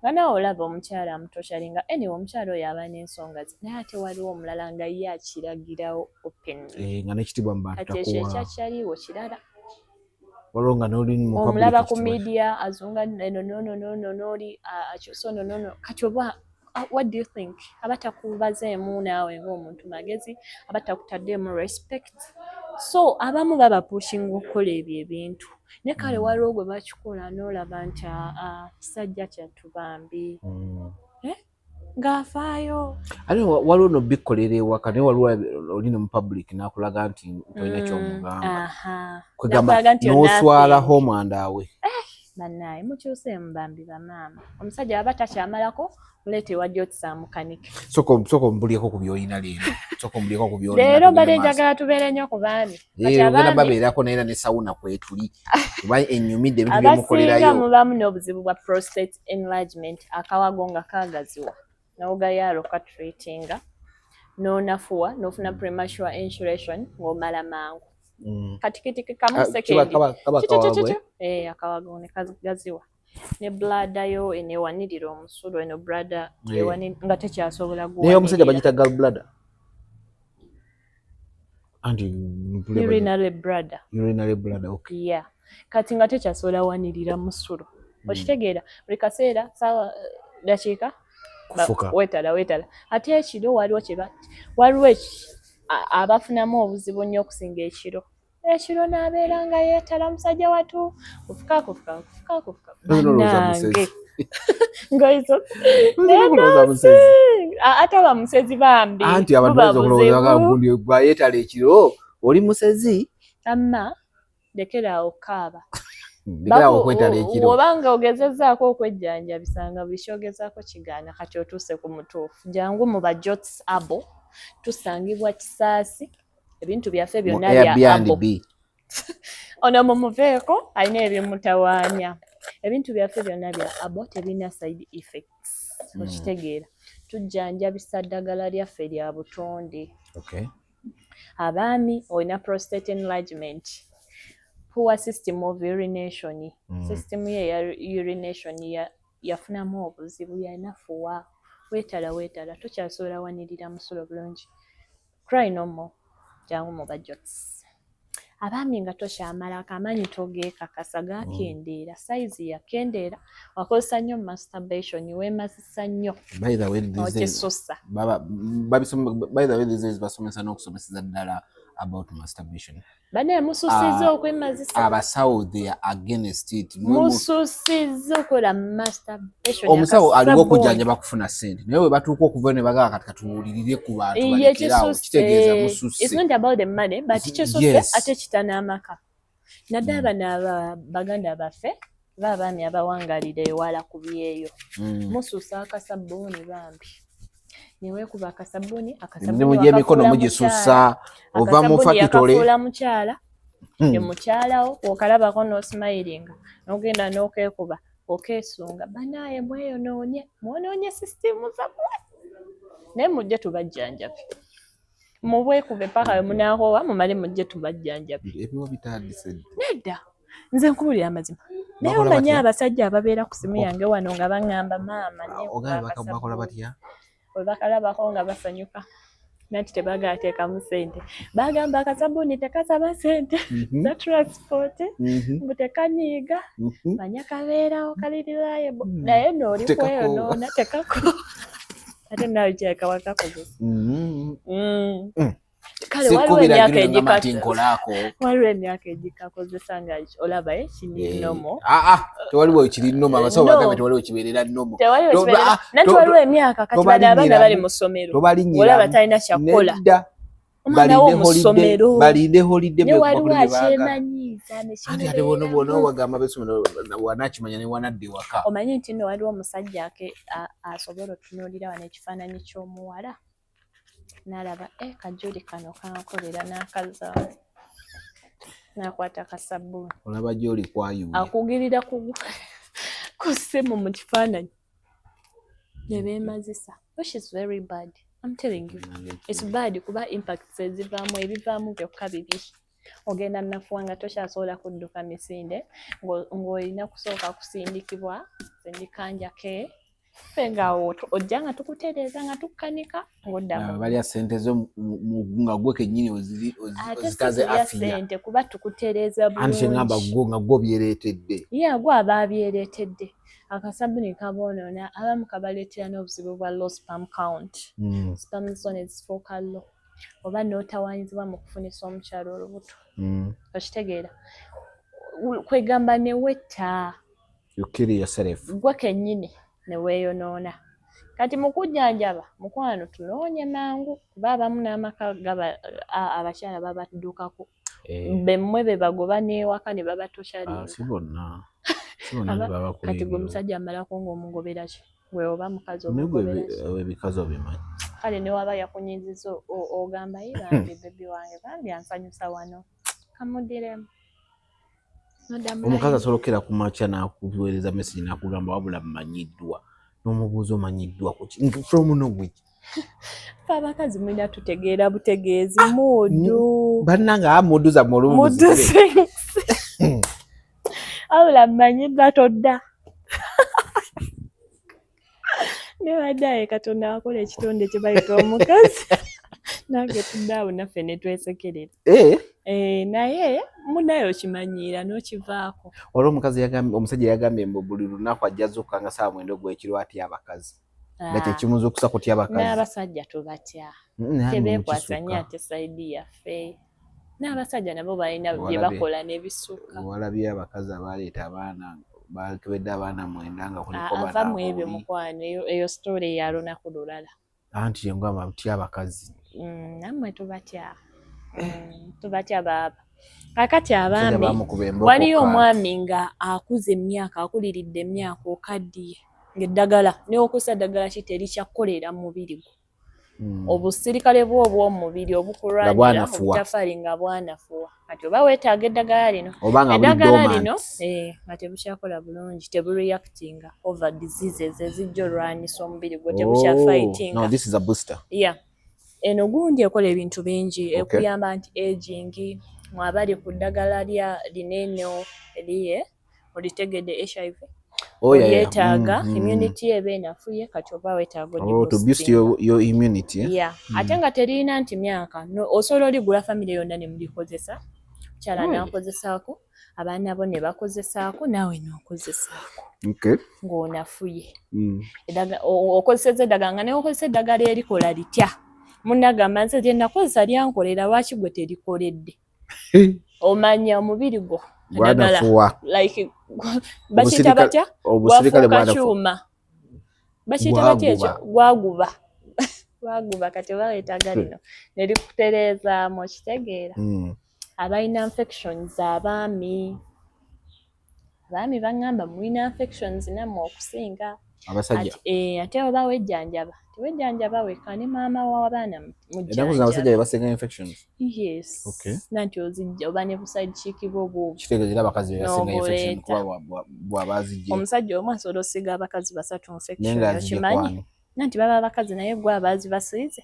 nga nawe olaba omukyala amutoshalinga anyway omukyala oyo aba n'ensonga ze naye ate waliwo omulala nga ye akiragirawo openly nga n'ekitiibwa mu bantu kati ekyo ekyakyaliwo kirala waliwo nga n'oli mu public omulaba ku media azunga eno nono n'oli akyusa ono nono kati oba what do you think abatakubazeemu naawe ng'omuntu magezi abatakutaddeemu respect so abamu baba pushinga okukola ebyo ebintu ne kale waliwo gwe bakikola n'olaba nti kisajja kyatubambi ng'afaayo ate waliwo nobikkolera ewaka naye waliwo oli ne mu public n'akulaga nti tolina kyomugamba kwegamba n'oswalaho omwandaawe bannaaye mukyuseemu bambi bamaama omusajja aba takyamalako muleete wajja otisaamukanike soka ombulyeko ku byolina leero mbadde njagala tubeere nnyo ku baami genda babeerako naye ne sawuna kwetuli kuba ennyumidde ebintu byemukolerayo abasinga mubamu n'obuzibu bwa prostate enlargement akawago nga kaagaziwa n'ogayaalo katreatinga n'onafuwa n'ofuna premature insulation ng'omala mangu katikitiki kamu sekendi akawago ne kagaziwa ne blada yo enewanirira omusulo eno blada nga tekyasobola guwa naye omusajja bagita gallbladder urinary bladder okay yeah kati nga tekyasobola wanirira musulo okitegeera buli kaseera sawa dakiika wetala ate ekiro waliwo abafunamu obuzibu nnyo okusinga ekiro n'abeera nga yeetala musajja watu kufuka bannange ngoizo ate aba musezi bambi anti abantu bayeetala ekiro oli musezi amma lekeraawo kaaba okwetala ekiro obanga ogezezzaako okwejjanjabisanga buli kyogezaako kigaana kati otuuse ku mutuufu jangu mu bajots abo tusangibwa Kisaasi ebintu byaffe byonna bya abo ono mumuveeko alina ebimutawaanya ebintu byaffe byonna bya abo tebirina side effects okitegeera tujjanjabisa ddagala lyaffe lya butonde abaami olina prostate enlargement poor system of urination system ye ya urination yafunamu obuzibu yanafuwa weetala tokyasobola wanirira musulo bulungi cry no more jangu mu bajots abaami nga tokyamala akamanyi togeekakasa gakendeera saizi yakendeera wakozesa nnyo masturbation weemazisa nnyo okisusa by the way these basomesa n'okusomeseza ddala about masturbation bane mususiza okwemazisa abasawo they are against it mususiza okola masturbation omusawo aliwo okujjanjaba kufuna ssente naye we batuuka okuva ne bagala kati katuwulirire ku bantu balekerawo kitegeeza mususse it's not about the money but kisusse ate kitana amaka naddala bano baganda baffe baabaami abawangalira ewala ku byeyo mususa akasabbuuni bambi niweekuba akasabbuuni emikono mugisusa ova mu fakitole akafuula mukyala ye mukyalawo okalabako n'osimayiringa n'ogenda n'okeekuba okeesunga banaaye mwonoonye sisitimu zammwe naye mujje tubajjanjabe mubwekube paka we munaakowa mumale mujje tubajjanjabe ebiwa bitandise nedda nze nkubulira amazima naye omanyi abasajja ababeera ku simu yange wano nga baŋŋamba maama bakola batya we bakalabako nga basanyuka nanti tebagateekamu ssente bagamba akasabbuuni tekasaba ssente za transport mbu tekanyiiga manya kabeerawo kali reliable naye nooli kweyonoona tekako ate naawe kyekawakakozesa kale waliwo emyaka egikakozesa nga olaba ekiri nomo tewaliwo ekiri nomo abasawo bagambe tewaliwo kibeerera nomo nanti waliwo emyaka kati bano abaana bali mu ssomero olaba talina kyakukola omwana wo mu ssomero balinde holide waliwo akyemanyiiza anti ate bona wagamba b'essomero wanakimanya ne wanadde waka omanyi nti nno waliwo omusajja asobola otunuulira wano ekifaananyi ky'omuwala n'alaba kajuli kano kankolera n'akazaawo n'akwata akasabbuuni olaba gy'oli kwayuuya akugirira ku ssimu mu kifaananyi ne beemazisa which is very bad. I'm telling you it's bad kuba impacts ezivaamu ebivaamu byokka bibiri ogenda nafuwa nga tokyasobola kudduka misinde ng'olina kusooka kusindikibwa sindikanja ke ffe ngaawo ojja nga tukutereeza nga tukkanika ng'oddamu balya ssente zo nga gwe kennyini ozikaze afiya ssente kuba tukutereeza anti ngamba nga gwe obyereetedde gwe aba abyereetedde akasabuni kaboonoona abamu kabaleetera n'obuzibu bwa low sperm count sperm zo ne zifuuka low oba n'otawaanyizibwa mu kufunisa omukyalo olubuto okitegeera kwegamba ne wetta gwe kennyini ne weeyonoona kati mu kujjanjaba mukwano tunoonye mangu kuba abamu n'amaka abakyala babaddukako bemmwe be bagoba n'ewaka ne babatokyalira kati gwe musajja amalako ng'omugobera ki gwe oba mukazi ebikazi obimanyi kale ne waba yakunyiziza ogamba bambi bebi wange bambi ansanyusa wano kamudiremu omukazi asolokera ku makya n'akuweereza message n'akugamba wabula mmanyiddwa n'omubuuza omanyiddwa from nowhere fe abakazi mulina tutegeera butegeezi muddu bannanga muddu zammwe muddu wabula mmanyiddwa todda newaddaye katonda wakola ekitonde kye bayita omukazi nange tuddaawo naffe ne twesekerera naye munaye okimanyiira n'okivaako olwo omusajja yagambye mbu buli lunaku ajja zuukuka nga 9 gw'ekiro atya abakazi nga kyekimuzuukusa kutya abakazi n'abasajja tubatya tebeekwasa nnyo ate sayidi yaffe n'abasajja nabo balina bye bakola n'ebisuuka walabye abakazi abaleeta abaana bakebedde abaana 9 nga kuliko bana ava mu ebyo mukwano eyo story ya lunaku lulala anti yengamba mutya abakazi nammwe tubatya tubatya baaba kakati abaami waliyo omwami nga akuze emyaka akuliridde emyaka okaddiye ng'eddagala neokusa ddagala kiterikyakolera mu mubiri gwo obusirikale bwo obw'omubiri obukulwanira obutafaali nga bwanafuwa kati oba weetaaga eddagala lino nga tebukyakola bulungi tebureactinga over diseases ezijja olwanyisa omubiri gwo tebukyafightinga eno gundi ekola ebintu bingi ekuyamba nti aging mwabali ku ddagala lineno eriye olitegedde HIV oyetaaga immunity ebe nafuye kati oba wetaaga to boost your immunity ate nga terina nti myaka osobola oligula family yonna ne mulikozesa kyala nakozesaako abaana bo ne bakozesaako naawe n'okozesaako ng'onafuye okozeseza eddagala nga neokozesa eddagala erikola litya munnagamba nze lye nakozesa lyankolera lwaki gwe terikoledde omanya omubiri gwo bakiyita batya gwafuuka kyuma bakiyita batya ekyo gwaguba kati oba weetaaga lino nerikutereezaamu okitegeera abalina infections abaami baŋŋamba mulina infections nammwe okusinga abasajja ate oba wejjanjaba tewejjanjaba wekka ne maama w'abaana abasajja basenga infections nanti ozijja oba ne buside cheek bwo kitegeeza abakazi basenga infections kuba bw'abazijja omusajja omu asobola osiga abakazi 3 infection okimanyi nanti baba abakazi naye gwe abazi basiize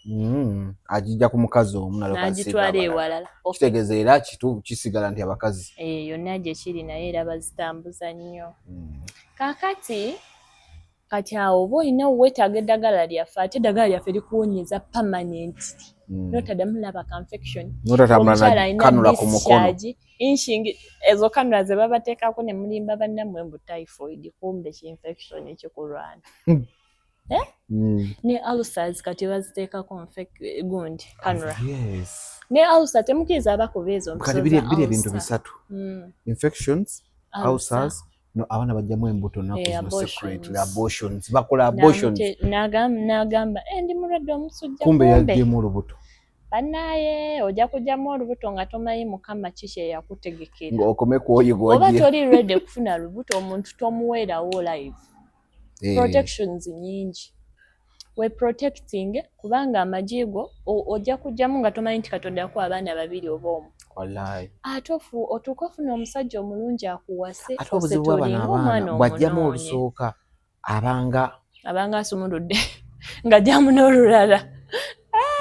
agijja ku mukazi omu n'agitwala ewalala kitegeeza era kisigala nti abakazi yonna gye kiri naye era bazitambuza nnyo kaakati kati awo oba olina weetaaga eddagala lyaffe ate eddagala lyaffe likuwonyeza permanent notaddamu laba infection omukyala alina discharge inshingi ezo kanula ze babateekako ne mulimba bannammwe mbu typhoid kumbe ki-infection ekikulwana ne ulcers kati baziteekako gundi kanula ne ulcer temukkiriza abakuba ezo biri ebintu bisatu infections ulcers abaana bajjamu embuto abortions bakola abortions n'agamba ndi mulwadde omusujja kumbe yaggyeemu olubuto bannaye ojja kugyamu olubuto nga tomanyi mukama kiki eyakutegekera ng'okome kwoyi oba toli ready kufuna lubuto omuntu tomuweerawo live protections nyingi we protecting kubanga amagi go ojja kugyamu nga tomanyi nti katonda yakuwa abaana 2 oba omu ate otuuka ofuna omusajja omulungi akuwase ate obuzibu bw'abaana bw'ajjamu olusooka abanga asumuludde nga jjamu n'olulala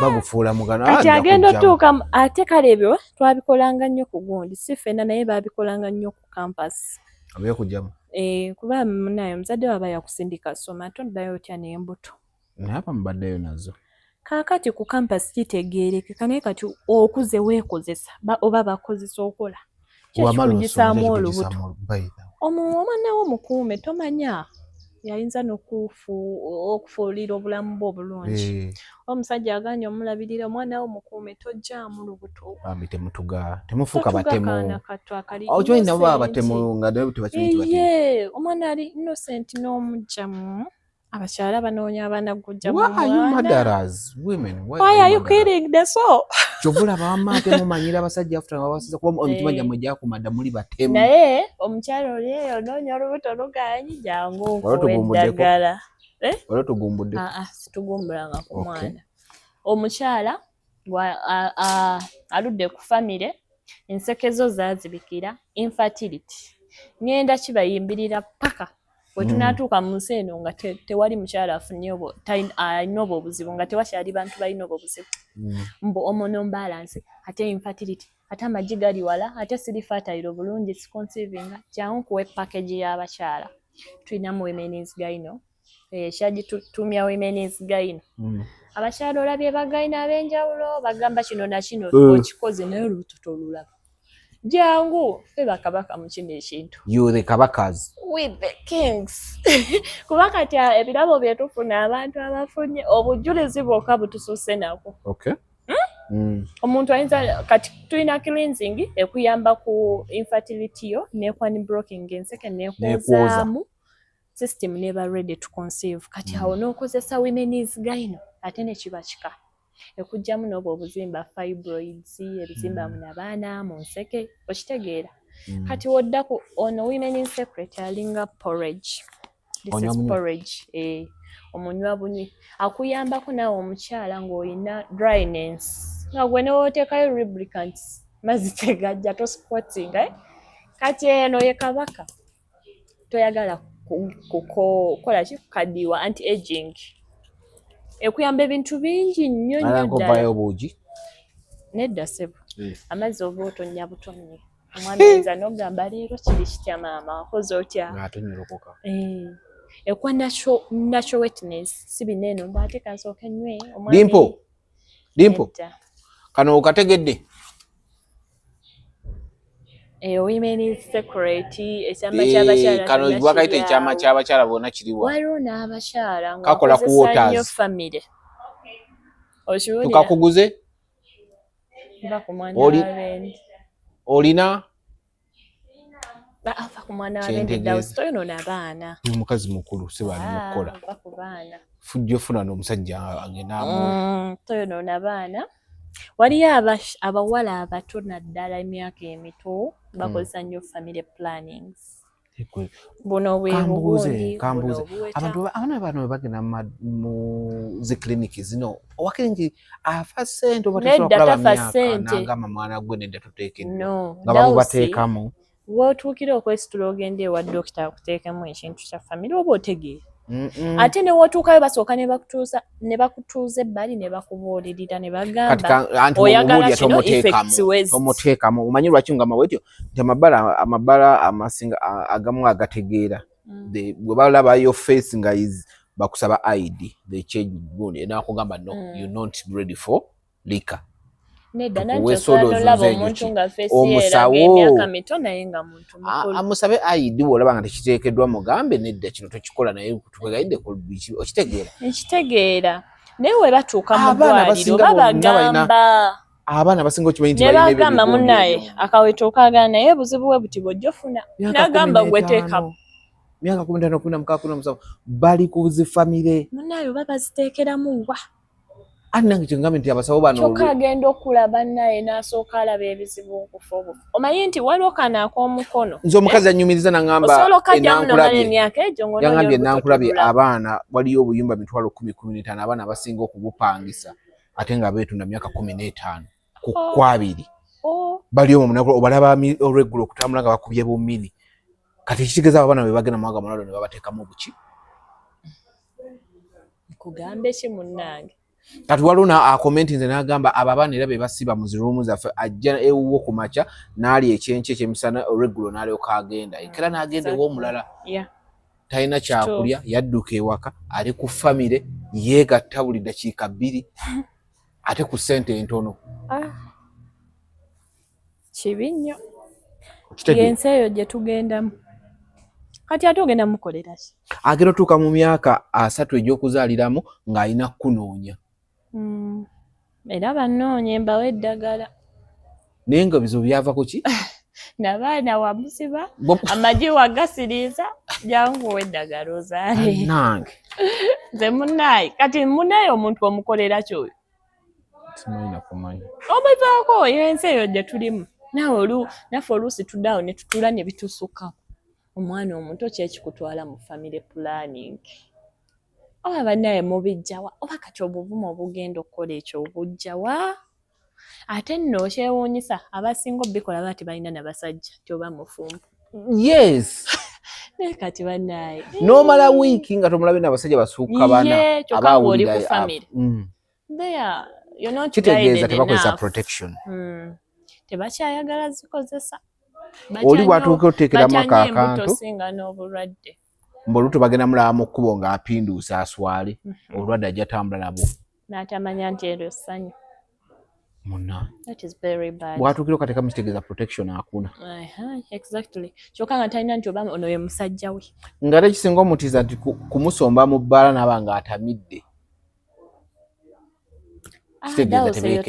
bagufuula mugano kati agenda otuuka ate kale ebyo twabikolanga nnyo ku gundi si ffenna naye baabikolanga nnyo ku campus abyekugyamu kuba munaye omuzadde waba yakusindika soma toddayo otya n'embuto naye apa mubaddeyo nazo kaakati ku campus kitegeerekeka naye kati okuze weekozesa oba bakozesa okola kyekikugisaamu olubuto omwana wo mukuume tomanya yayinza n'okufuulira obulamu bwe obulungi omusajja aganye omulabirira omwana wo mukuume tojjaamu lubuto bambi temufuuka batemu okimanyi nabo baba batemu nga naye tebakimanyi batemu omwana ali innocent n'omugyamu abakyala banoonya abaana gujjamu why are you killing the soul kyovula bamate mumanyira abasajja afuta abasiza kuba omitima gyammwe gyakumada muli batemu naye omukyala oli eyo onoonya olubuto luganyi jangu nkuweddagala olwo tugumbudde situgumbulanga ku mwana omukyala aludde ku famire ensekezo zaazibikira infertility ngenda kibayimbirira paka bwe tunaatuuka mu nsi eno nga tewali mukyala afunye alina obwo obuzibu nga tewakyali bantu balina obwo obuzibu mbu hormonal balance ate infertility ate amagi gali wala ate siri fertile bulungi siconceiving jangu kuwe package y'abakyala tulinamu women's gyno kyagitumya women's gyno abakyala olabye bagayina ab'enjawulo bagamba kino na kino okikoze naye olubuto tolulaba jangu feba kabaka mu kino ekintu you the kabakas with the kings kuba kati ebirabo byetufuna abantu abafunye obujulizi bwokka butusuuse nako omuntu ayinza kati tulina cleansing ekuyamba ku infertility yo nekwani blocking enseke nekozaamu system never ready to conceive kati awo n'okozesa women's gyno ate nekiba kika ekujjamu n'obwo obuzimba fibroids ebizimba mu abaana mu nseke okitegeera kati woddaku ono women's secret alinga porridge this is porridge omunywa bunywi akuyambako naawe omukyala ng'olina dryness nga gwe newoteekayo lubricants mazzi tegajja tosquatting kati eno ye kabaka toyagala kukola ki kukadiwa anti-aging ekuyamba ebintu bingi nnyo nnyo obuugi nedda sebo amazzi oba otonnya butonye omwana ayinza n'ogamba leero kiri kitya maama wakoze otya ng'atonyerokoka ekuwa natural wetness si bineeno mbwate kansooka ennywe dimpo kano okategedde women's secret ekyama ky'abakyala kano bwakayita ekyama ky'abakyala bonna kiriwa waliwo n'abakyala nga kakola ku waters family tukakuguze va ku mwana w'abendi olina ava ku mwana w'abendi dawusi toyino n'abaana omukazi mukulu sibalina okukola va ku baana fujja ofuna n'omusajja agendaamu toyino n'abaana waliyo abawala abato naddala emyaka emito bakozesa nnyo family plannings buno bwe bubundi abantu abaana bano bwe bagenda mu zikliniki zino owakiringi afa ssente oba tesobola kulaba myaka n'agamba mwana gwe nedda tuteekeddwa nga bamubateekamu wootuukira okwesitula ogenda ewa dokita akuteekemu ekintu kya family oba otegeera ate ne wootuukayo basooka ne bakutuuza ebbali ne bakubuulirira ne bagamba oyagala kino effects wezi tomuteekamu omanyi lwaki ngamba bwetyo nti amabala amasinga agamu agategeera bwe balabayo face nga bakusaba ID they change gundi enakugamba no you're not ready for liquor nedda nanjolaba omuntu nga fesiyeraga emyaka mito naye nga muntu mukulu amusabe ID bw'olaba nga tekiteekeddwa mugambe nedda kino tokikola naye tukugayidde okitegeera naye we batuuka mu ddwaliro babagamba abaana basinga okimanyi nti ne bagamba munnaye akaweta okaagala naye buzibu bwe buti bw'ojja ofuna n'agamba gwe teekamu myaka 15 17 bali ku zifamire munnaye oba baziteekeramu wa nange kyengambe nti abasawo bano kyokka agenda okulaba naye n'asooka alaba ebizibu okufa obufu omanyi nti waliwo kana ak'omukono nze omukazi anyumiriza nangamba yangambye enankulabye abaana waliyo obuyumba 10,015 abaana abasinga okubupangisa ate nga beetunda myaka 15 ku 2 bali omwo munakula obalaba olweggulo okutambula nga bakubye bumini kati ekitegeeza abaana bwe bagenda mwaga mulalo ne babateekamu buki kugambe ki munnange kati waliwo akomenti nze n'agamba abo abaana era be basiba mu ziruumu zaffe ajja ewuwo ku makya n'ali ekyenkye ekyemisana olweggulo n'alyoka agenda ekera n'agenda ew'omulala talina kyakulya yadduka ewaka ali ku famire yeegatta buli dakiika 2 ate ku ssente entono kibi nnyo yensi eyo gye tugendamu kati ate ogenda mukolera ki agenda otuuka mu myaka 3 egy'okuzaaliramu ng'alina kunoonya era banoonya embawo eddagala naye nga bizo byava ku ki nabaana wamusiba amagi wagasiriisa jangu eddagala ozaale nange nze munaayi kati munaayi omuntu omukolera kyoyo simanyi kumanya omuvaako yensi eyo gye tulimu naffe oluusi tudaawo ne tutula ne bitusukako omwana omuto kyekikutwala mu family planning oba bannaye mubijjawa oba kati obuvumu obugenda okukola ekyo obujjawa ate nno okyewuunyisa abasinga obikola baati balina nabasajja tyoba mufumbu yes naye kati bannaye n'omala wiiki nga tomulabe n'abasajja basuuka bana abaawulira ku family kitegeeza tebakozesa protection tebakyayagala zikozesa oli bwatuuka oteekeramu akantu singa n'obulwadde mboluto bagenda mulaba mu kkubo ng'apinduusa aswale obulwadde ajja tambula nabwo n'atamanya nti eryo ssanyu muna bwatuukira okatekamu kitegeeza protection akuna exactly kyokka nga talina nti oba ono ye musajja we nga ate kisinga omutiisa nti kumusomba mu bbaala naaba ng'atamidde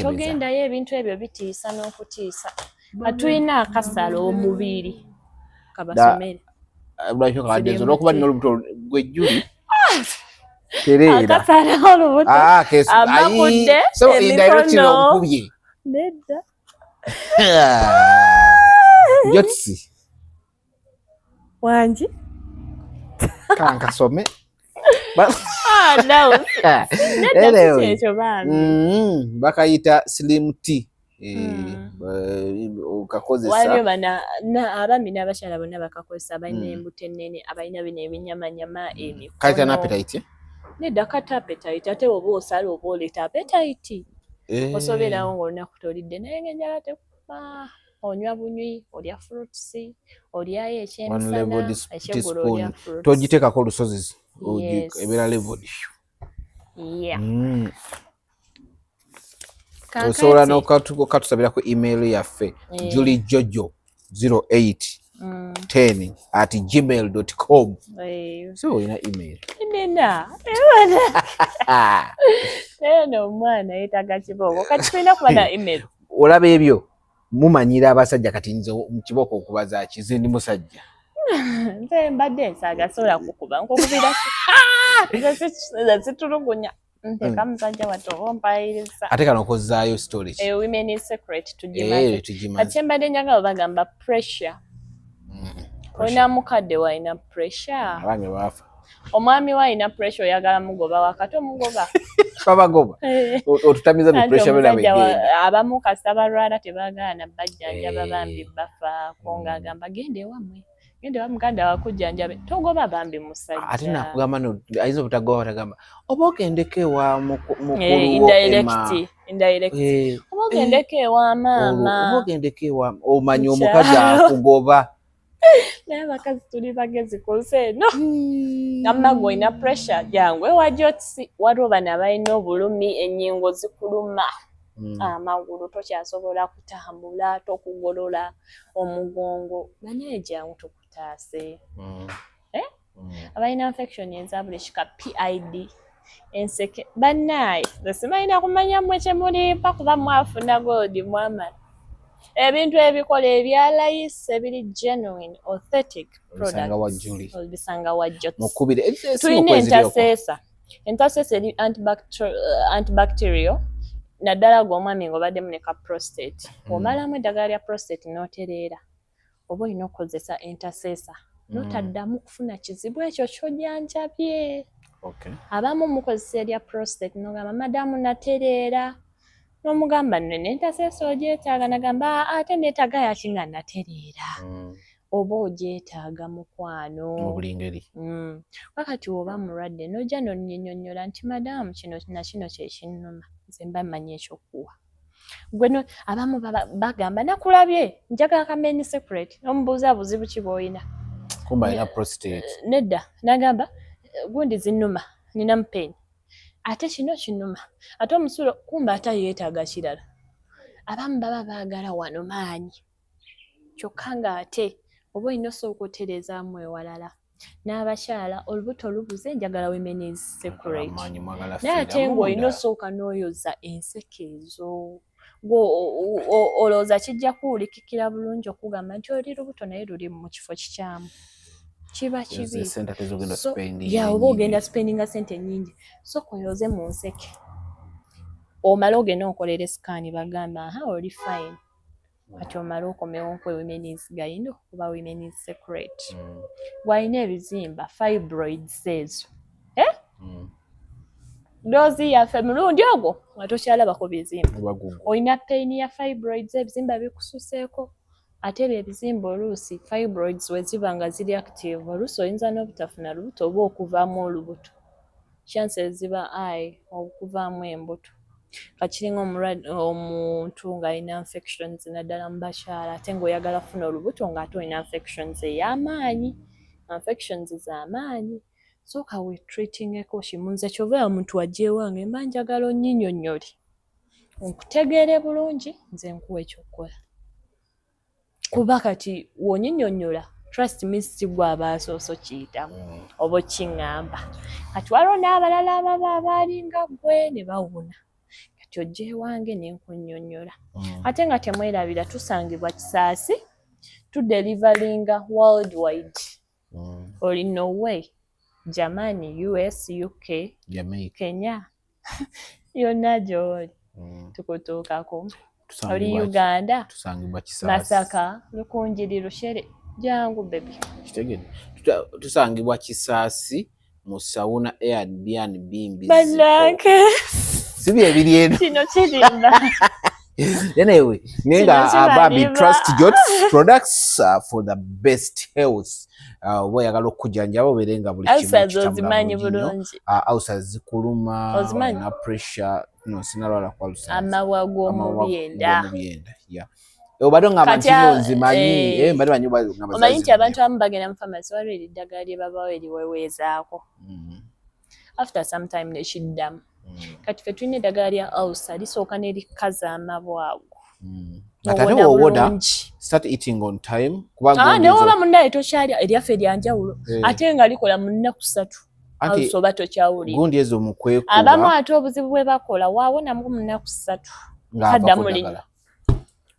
togendayo ebintu ebyo bitiisa n'okutiisa katulina akasala omubiri kabasomere lwakyo kawadezo olwokuba nina olubuto gwejjuli tereera akasala olubuto amakudde emikono nkubye nedda jotsi wangi kankasome bakayita slim tea okakozesa abaami n'abakyala bonna bakakozesa balina embuto ennene abalina bino ebinyamanyama kalita n'appetite nedda kata appetite ate oba osala oba oleeta appetite osoberawo ng'olunaku tolidde naye ng'enjala tekuba onywa bunywi olya fruits olyayo ekyemisana ekyeggulo olya fruits togiteekako olusozi ebeera level osobola n'okatusabira ku email yaffe julijojo0810@gmail.com so olina email nina naye omwana yeetaga kibooko kati tulina kuba na email olaba ebyo mumanyira abasajja kati nze mu kibooko okubaza kize ndi musajja nze mbadde nsagasobola kukuba nkukubira nze situlugunya nteka musajja wattu oba ompayiriza ate kano okozaayo storage women is secret tugimaze kati mbadde njagala bagamba pressure olina mukadde walina pressure abange baafa omwami walina pressure oyagala mugoba wakati omugoba babagoba otutamiza ne pressure bela begenda abamu kasita balwala tebagaana bajjanjaba bambi bafaako ng'agamba genda ewamwe genda ewa muganda wakujjanjabe togoba bambi musajja ate nakugamba ayinza obutagoba batagamba oba ogendeko ewa mukulu indirect oba ogendeko ewa maama oba ogendeko ewa omanyi omukazi akugoba naye abakazi tuli bagezi ku nsi eno gamma gwolina pressure jangu ewajotsi waliwo bano abalina obulumi ennyingo zikuluma amagulu tokyasobola kutambula tokugolola omugongo banaye jangu tukutaase abalina infection eza buli kika PID enseke banaye simalina kumanyamu ekyemulimpa kuba mwafuna goodi mwamala ebintu ebikola ebyalayisi ebiri genuine authentic products obisanga wajjotsi tulina entaseesa eri antibacterial naddala gw'omwami ng'obaddemu ne ka prostate omalamu eddagala lya prostate n'otereera oba olina okukozesa entaseesa n'otaddamu kufuna kizibu ekyo ky'ojjanjabye abamu mukozesa erya prostate n'ogamba madamu natereera n'omugamba nno n'entaseesa ogyetaaga nagamba ate neetaaga yaki nga natereera oba ogyetaaga mukwano mu buli ngeri. Wakati oba mulwadde n'ojja n'onnyonyola nti madamu kino na kino kye kinnuma nze mba mmanyi ekyokuwa. Gwe abamu bagamba nakulabye njagala ka main secret omubuuza buzibu ki bw'olina. Kumba alina prostate. Nedda n'agamba gundi zinnuma nina mupeni ate kino kinnuma ate omusulo kumba ate yeetaaga kirala. Abamu baba baagala wano maanyi kyokka ng'ate oba olina osooka otereezaamu ewalala. N'abakyala olubuto lubuze njagala women's secret naye ate ng'olina osooka n'oyoza enseke ezo. Olowooza kijja kuwulikikira bulungi okugamba nti oli lubuto naye luli mu kifo kikyamu. Kiba kibi. Oba ogenda spendinga sente nnyingi sooka oyoze mu nseke. Omala ogenda onkolera esikaani bagamba aha oli fine. Kati omala okomewo nkwe women's gayino oba women's secret. Bw'alina ebizimba fibroids ezo. Doozi yaffe mulundi ogwo nga tokyalabako bizimba. Olina pain ya fibroids ebizimba bikususeeko. Ate ebyo ebizimba oluusi fibroids we ziba nga ziri active oluusi oyinza n'obutafuna lubuto oba okuvaamu olubuto. Chances ziba high okuvaamu embuto. Kakiringa omuntu ng'alina infections naddala mu bakyala ate ng'oyagala kufuna olubuto ng'ate olina infections ey'amaanyi. Infections z'amaanyi. Sooka weetreatingeko kimu. Nze kyova omuntu wajja ewange mba njagala onnyinyonnyole onkutegeere bulungi nze nkuwa ekyokukola. Kuba kati w'onyinnyonnyola trust me si gwe aba asooso kiyitamu oba okiŋŋamba. Kati waliwo n'abalala ababa abaalinga ggwe ne bawuna. Kati ojja ewange ne nkunnyonnyola. Ate nga temwerabira tusangibwa Kisaasi tudelivalinga worldwide. Oli Norway, Germany, US, UK, Kenya yonna gy'oli tukutuukako. Oli Uganda, Masaka, Lukunjiri, Lushere, jangu baby. Kitegedde. Tusangibwa Kisaasi mu Sauna Airbnb Mbizi. Balake. Sibi ebiri eno. Kino kirimba. Anyway, nenga ababi trust Jots products for the best health. Oyagala okujjanjaba oberenga buli kimu kizimanyi bulungi. Ausa zikuluma na pressure no sinalwala kwa lusa. Amawa g'omubiyenda. Yeah. Obadde nga abantu zimanyi bali banyuba nga omanyi nti abantu abamu bagenda mu pharmacy waliwo eddagala lye babawa eriweweezaako. After some time ne kiddamu. Kati ffe tulina eddagala lya Ausa lisooka ne likaza amabwago. Ate wowoda start eating on time. Ne woba munnaye tokyalya eryaffe eryanjawulo ate nga likola mu nnaku 3. Ausa oba tokyawulira. Gundi ezo mu kwekuba. Abamu ate obuzibu bwe bakola waawonamu mu nnaku 3. Taddamu linnya.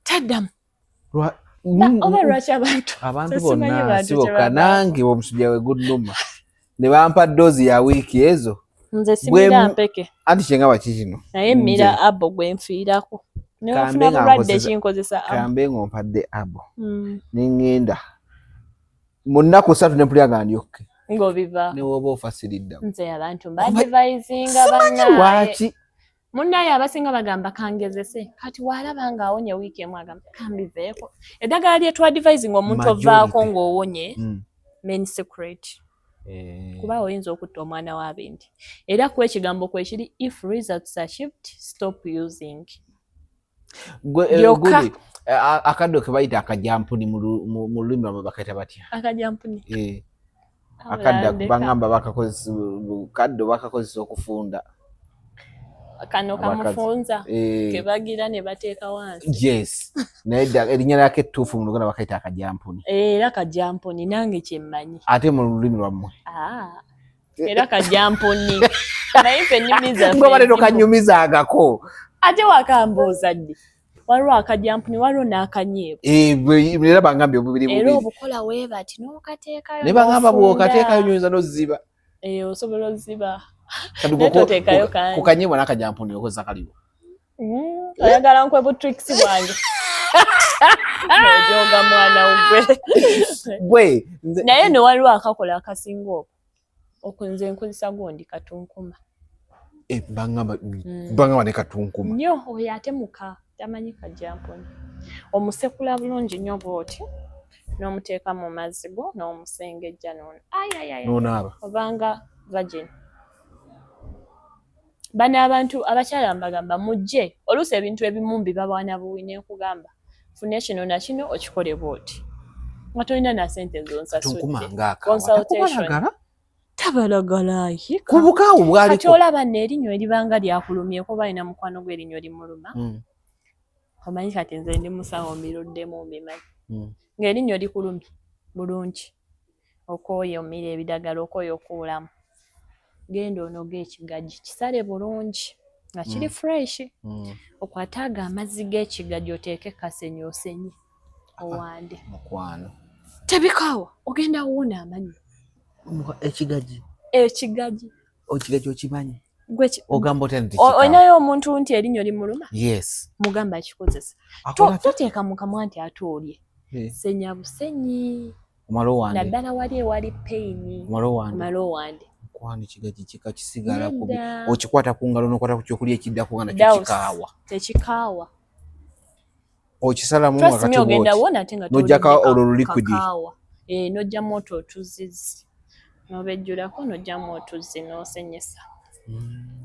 Taddamu. Oba lwaki abantu bonna siboka nange omusujja we gunnuma ne bampa doozi ya wiiki ezo. Nze simira mpeke. Anti kyengaba kikino. Naye mmira abo gwe nfiirako. Ne wafuna bulwadde kinkozesa abo. Kambe ng'ompadde abo. Nengenda. Mu nnaku 3 ne mpulira nga ndyokke. Ng'obiva. Ne woba ofasiridda. Nze abantu mbadivaizinga bannaye. Lwaki? Munnaye abasinga bagamba kangezese. Kati walaba ng'awonye wiiki emu agamba kambiveeko. Eddagala lye twadivaizinga omuntu ovaako ng'owonye. Main secret. Kuba oyinza okutta omwana w'abindi. Era kuba ekigambo kwekiri if results are achieved, stop using. Guli akaddo ke bayita akajampuni mu lulimi lwabwe bakaita batya? Akajampuni. Akadda bangamba bakakozesa kaddo bakakozesa okufunda. Kano kamufunza ke bagira ne bateeka wansi. Yes. Naye erinnya lyako ettuufu mu Luganda bakaita akajampuni. Era akajampuni nange kyemmanyi. Ate mu lulimi lwammwe. Era akajampuni. Naye ffe ennimi zaffe. Ngoba leero kanyumizaagako. Ate wakambuuza ddi. Waliwo akajampuni waliwo n'akanyeebu. Era bangambye obubiri bubiri. Era obukola weebati n'okateekayo. Ne bagamba bw'okateekayo nyonza n'ozziba. Osobola ozziba. Ku kanyeebwa n'akajampuni okozesa kaliwo. Oyagala nkwebu tricks bwange. Ojoga mwana gwe. Naye ne waliwo akakola akasinga okwo. Okunze nkozesa gundi katunkuma. Bangamba ne katunkuma. Nnyo oyo ate muka tamanyi kajampuni. Omusekula bulungi nnyo bw'oti. n'omuteeka mu mazzi go n'omusengejja n'onaaba obanga virgin. Bano abantu abakyala mbagamba mujje oluusi ebintu ebimu bibawaana buwi n'ekugamba fune kino na kino okikole bw'oti nga tolina na ssente zonsasudde consultation tabalagala ku bukaawu bwaliko kati olaba n'erinnyo eribanga lyakulumyeko balina mukwano gwe erinnyo limuluma omanyi kati nze ndi musawo mbiruddemu mbimanyi ng'erinnyo likulumye bulungi okooya omira ebidagala okooya okuwulamu genda onoga ekigagi kisale bulungi nga kiri fresh okwate ago amazzi g'ekigagi oteeke kasenyi osenye owande mukwano tebikaawa ogenda wuuna amanyi ekigagi okimanyi ogamba otya nti olinayo omuntu nti erinnyo limuluma yes mugamba akikozesa toteeka mu kamwa nti ate olye senya busenyi naddala wali ewali payini omala owande mukwano ekigagi kikakisigala kubi okikwata ku ngalo n'okwata ku kyokulya ekiddako nga nakyo tekikaawa okisalamu wakati bw'oti n'ojjako olwo lulikwidi n'ojjamu oti otuzizi n'obejjulako n'ojjamu otuzzi n'osenyesa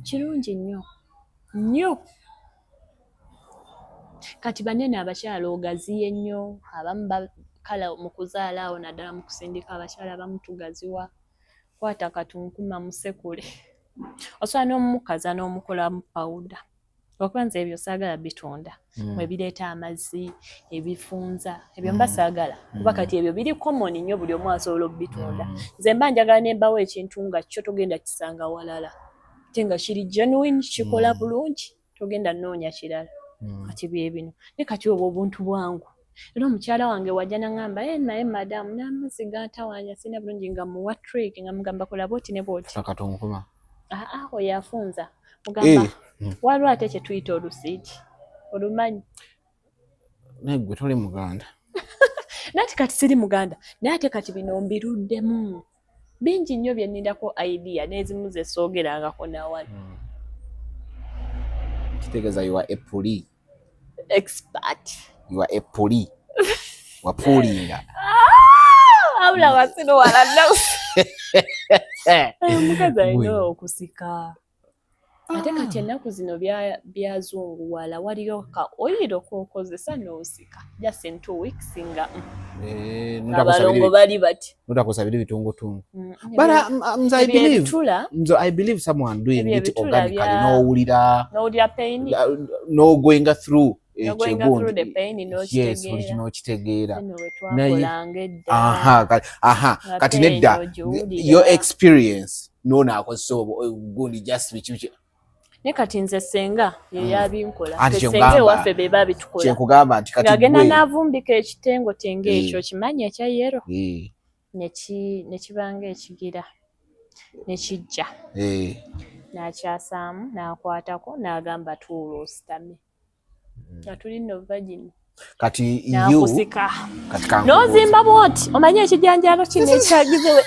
kirungi nnyo kati banene abakyala ogaziye nnyo abamu bakala mu kuzaala awo naddala mu kusindika abakyala abamu tugaziwa kwata katunkuma musekule osobola n'omumukaza n'omukolamu pawuda okubanza ebyo saagala bitunda mwebireeta amazzi ebifunza ebyo mba saagala kuba kati ebyo biri common nnyo buli omu asobola obitunda nze mba njagala nembawo ekintu nga kyo togenda kisanga walala ate nga kiri genuine kikola bulungi togenda nnoonya kirala kati bye bino ne kati obwo obuntu bwangu era omukyala wange wajja naŋŋamba naye madamu n'amazzi gantawanya sina bulungi nga muwa trick nga mugamba kola bwoti ne bwoti akatonkuma oyo afunza mugamba waliwo ate kye tuyita olusiiti olumanyi naye gwe toli muganda nati kati siri muganda naye ate kati bino mbiruddemu bingi nnyo bye nnindako idea n'ezimu ze soogerangako nawali kitegeeza you are a puli expert you are a puli wapuulinga abula wasino waladde omukazi alina okusika ate kati ennaku zino byazunguwala waliyo ka oyiro k'okozesa n'osika just in 2 weeks nga abalongo bali bati notakusabira ebitungutungu but I believe someone doing it organically n'owulira pain going through the pain n'okitegeera twakolanga kati nedda your experience n'onaakozesa gundi just biki ne kati nze senga ye yabinkola senga ewaffe be babitukola kyenkugamba nti kati agenda n'avumbika ekitengo tenga ekyo kimanyi ekya yero nekibanga ekigira nekijja n'akyasaamu n'akwatako n'agamba tuula ositame nga tuli no virgin kati n'akusika n'ozimba bwoti omanyi ekijanjalo kino ekyagizewe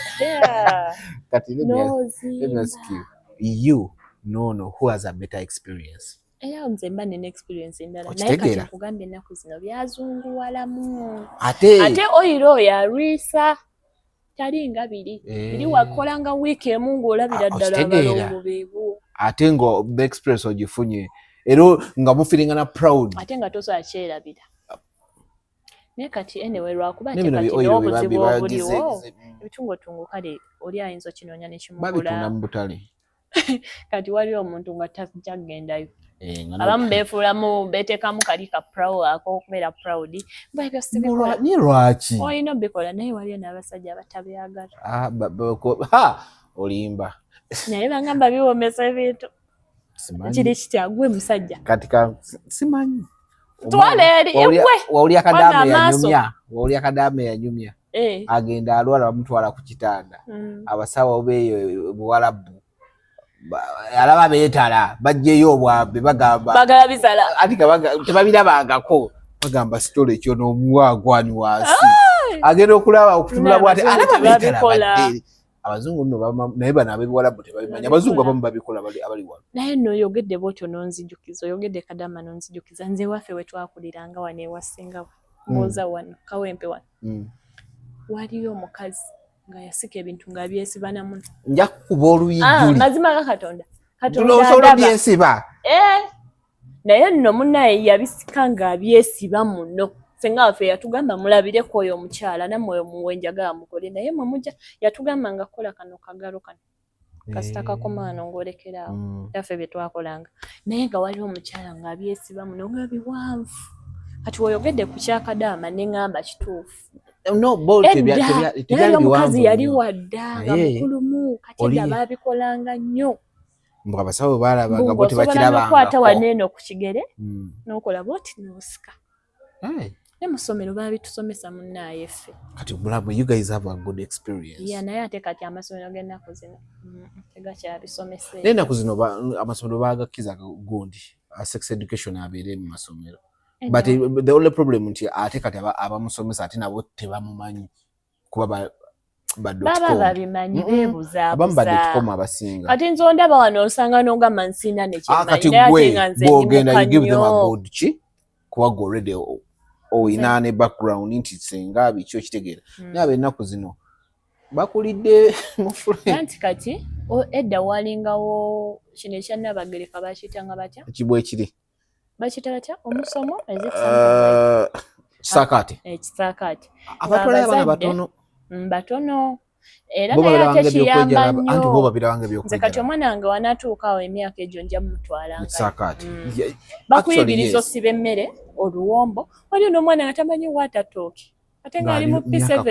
you no who has a better experience era nze mba nina experience endala naye kati nkugambye ennaku zino byazunguwalamu ate oyiro oyo alwisa talinga biri wakola nga wiiki emu ng'olabira ddala abalongo beebo ate nga experience ogifunye era nga mufiringana proud ate nga tosobola kyerabira naye kati anyway lwakuba kati n'obuzibu obuliwo ebitungotungo kale oli ayinza okinoonya nekimugula kati waliwo omuntu nga tajja kugendayo abamu beefuulamu beeteekamu kali ka proud ak'okubeera proud mba ebyo sibikola ni lwaki olina obikola naye waliyo n'abasajja abatabyagala olimba naye bangamba biwomesa ebintu kiri kitya gwe musajja katika simanyi twala eri eggwe wawulya akadaama eyanyumya agenda alwala bamutwala ku kitanda abasawo beeyo buwalabu alaba beetala bajjeyo obwabwe bagamba bagala bisala ati tebabirabangako bagamba sitole ekyo n'omuwagwani wansi agenda okulaba okutunula bwati alaba beetala abazungu nno naye bano abebiwalabu tebabimanya abazungu abamu babikola abali wano naye nno oyogedde bwotyo n'onzijukiza oyogedde kadama n'onzijukiza nze waffe we twakuliranga wano ewasingawo mboza wano kawempe wano waliyo omukazi nga yasika ebintu nga byesiba namuno. Nja kukuba oluyijjuli. Mazima ga Katonda. Katonda byesiba. Naye nno munnaye yabisika nga byesiba muno. Senga waffe yatugamba mulabireko oyo omukyala nammwe muwenjaga mukole naye mwe mujja yatugamba nga kola kano kagalo kano. Kasita kakomaano ng'olekeraawo. Yaffe bye twakolanga. Naye nga waliwo omukyala nga byesiba muno nga biwanvu. Kati oyogedde ku kyakadaama ne ngamba kituufu. No, tebyali omukazi yali wadda nga mukulumu kati edda baabikolanga nnyo. Mbwa abasawo baalabanga bo tebakirabanga. Nokwata waneeno ku kigere n'okola bw'oti n'osika. Ne mu ssomero baabitusomesa munnaaye ffe. Kati bulamu, you guys have a good experience. Naye ate kati amasomero g'ennaku zino tegakyabisomesa. N'ennaku zino amasomero baagakkiza gundi sex education abeere mu masomero. But the only problem nti ate kati abamusomesa ate nabo tebamumanyi kuba baba babimanyi beebuzaabuza. Abamu ba.com abasinga. Kati nze ondaba wano osanga n'ogamba nsina ne kyemmanyi. Kati gwe bw'ogenda you give them a good ki kuba gwe already oyina ne background nti senga biki okitegeera. Naye ab'ennaku zino bakulidde mu friend. Anti kati edda walingawo kino ekya Nnabagereka bakiyitanga batya? Ekibwa ekiri. Bakiyita batya? Omusomo? Kisaakaate. Ekisaakaate. Abatwala abaana batono. Batono. Era naye ate kiyamba nnyo. Anti bo babirabanga eby'okujjala. Nze kati omwana wange wanaatuukaawo emyaka egyo nja mutwalanga. Kisaakaate. Bakuyigiriza osiba emmere, oluwombo. Waliwo n'omwana nga tamanyi watatooki. Ate ng'ali mu P7.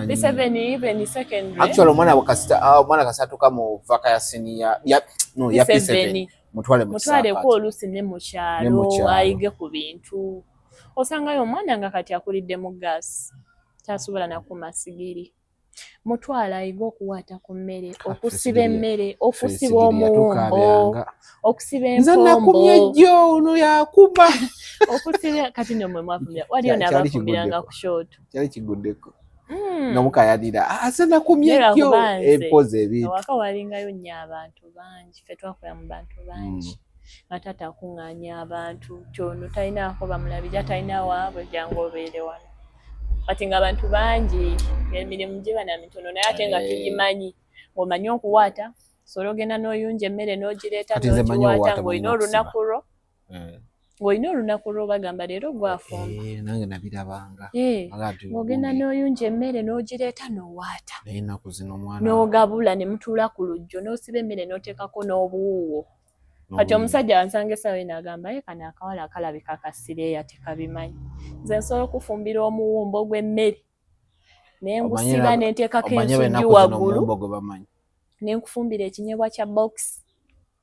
P7 even secondary. Actually omwana kasatuka mu vaka ya senior ya P7. Mutwaleko oluusi ne mu kyalo ayige ku bintu. Osangayo omwana nga kati akulidde mu gaasi. Tasobola na kumasigiri. Mutwala ayige okuwaata ku mmere, okusiba emmere, okusiba omuwumbo, okusiba empombo. Nze nakumye jjo ono yakuba. Okusiba kati nomwe mwafumira. Waliyo n'abafumbiranga ku kyoto. Kyali kiguddeko. Nga mukayadira. Nze nakumye jjo empoza ebintu. Awaka walingayo nnyo abantu bangi. Ffe twakola mu bantu bangi. Nga taata akuŋŋaanya abantu. Kyono talinaako bamulabira, talina waabwe jangu obeere wano. Kati nga abantu bangi emirimu giba na mitono naye ate nga tugimanyi ng'omanyi okuwaata sobola ogenda n'oyunja emmere n'ogireeta n'ogiwaata ng'olina olunaku lwo bagamba leero gwafumba. Nange nabirabanga. Ng'ogenda n'oyunja emmere n'ogireeta n'owaata. Naye ennaku zino omwana n'ogabula ne mutuula ku lujjo n'osiba emmere n'oteekako n'obuwuuwo. Kati omusajja wansanga essaawa n'agamba ye kano akawala akalabika kasireeya tekabimanyi. Nze nsobola okufumbira omuwumbo gw'emmere ne ngusiba ne nteekako ensujju waggulu ne nkufumbira ekinyebwa kya box.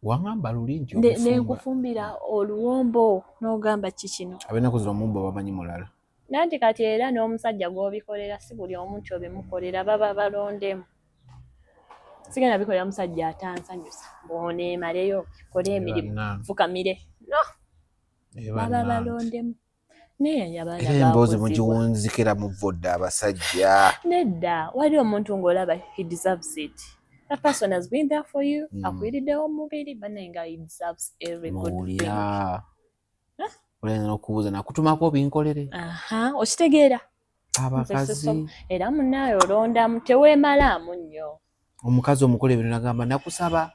Wangamba lulungi ne nkufumbira oluwombo n'ogamba ki kino. Ab'ennaku zino omuwumbo bamanyi mulala. Nanti kati era n'omusajja gw'obikolera si buli omuntu obimukolera baba balondemu. Sigenda bikolera musajja atansanyusa bw'oneemaleyo kola emirimu fukamire no baba balondemu naye abaana emboozi mugiwunzikira mu vodda abasajja nedda wali omuntu ng'olaba he deserves it. That person has been there for you. Akuyiriddewo omubiri banaye nga he deserves every good thing. Olenda n'okubuuza nakutumako binkolere. Okitegeera abakazi era munnaawe olondamu teweemalaamu nnyo. Omukazi omukole ebintu nagamba nakusaba.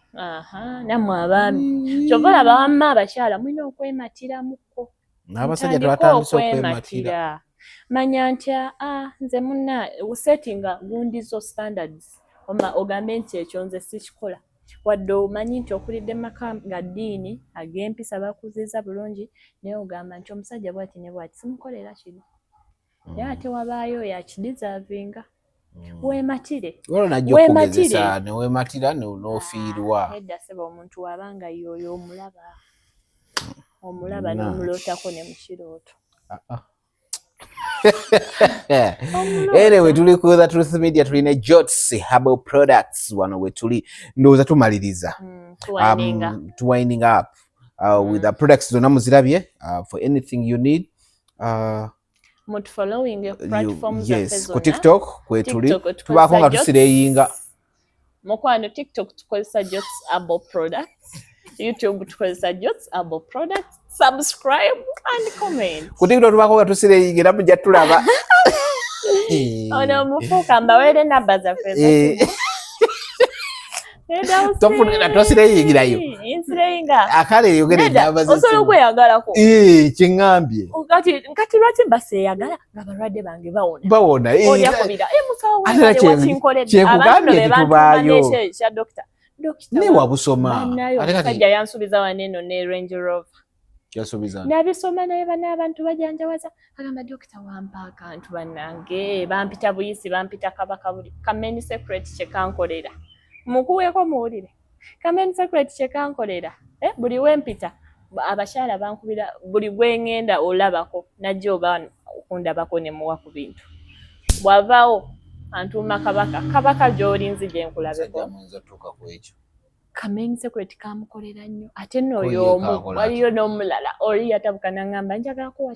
Nammwe abaami kyova olaba wamma abakyala mulina okwematiramukko. N'abasajja tebatandise okwematira. Manya ntya nze munna settinga gundizo standards ogambe nti ekyo nze sikikola wadde omanyi nti okulidde maka ga ddiini ag'empisa bakuziza bulungi naye ogamba nti omusajja bw'ati ne bw'ati simukolera kino naye ate wabaayo yakideservinga. Weematire. Wala najja okugezesa ne weematira n'ofiirwa. Nedda seba omuntu wabanga yoyo omulaba n'omulootako ne mu kirooto. Anyway, tuli ku The Truth Media tulina Jots Herbal Products wano we tuli ndowooza tumaliriza. Winding up with the products zonna muzirabye for anything you need. Mut following platforms yes, ku TikTok kwe tuli tubaako nga tusireyinga. Mukwano TikTok tukozesa Jots Herbal Products. YouTube tukozesa Jots Herbal Products. Subscribe and comment. Ku TikTok tubaako nga tusireyinga era mujja tulaba. ono mufuuka mbawere namba zaffe tofuna tosireyingirayo insireyinga akale yogere namba ze osobola okweyagalako kiŋŋambye kati lwaki baseeyagala nga balwadde bange bawona olyakubira musawo wakinkoledde abantu be bantumanekyo kya dokita newa busoma omusajja yansuubiza waneeno ne Range Rover nabisoma naye banaabantu bajanjawaza agamba dokita wampa akantu bannange bampita buyisi bampita kabaka buli Kameni Secret kyekankolera mukuweeko muwulire Kameni Secret kyekankolera buli wempita abakyala bankubira buli gwengenda olabako najja oba okundabako ne muwa ku bintu bwavaawo antuuma kabaka gy'olinzi gye nkulabeko Kameni Secret kamukolera nnyo ate n'oyo omu waliyo n'omulala oli yatabuka n'aŋŋamba njagala kuwa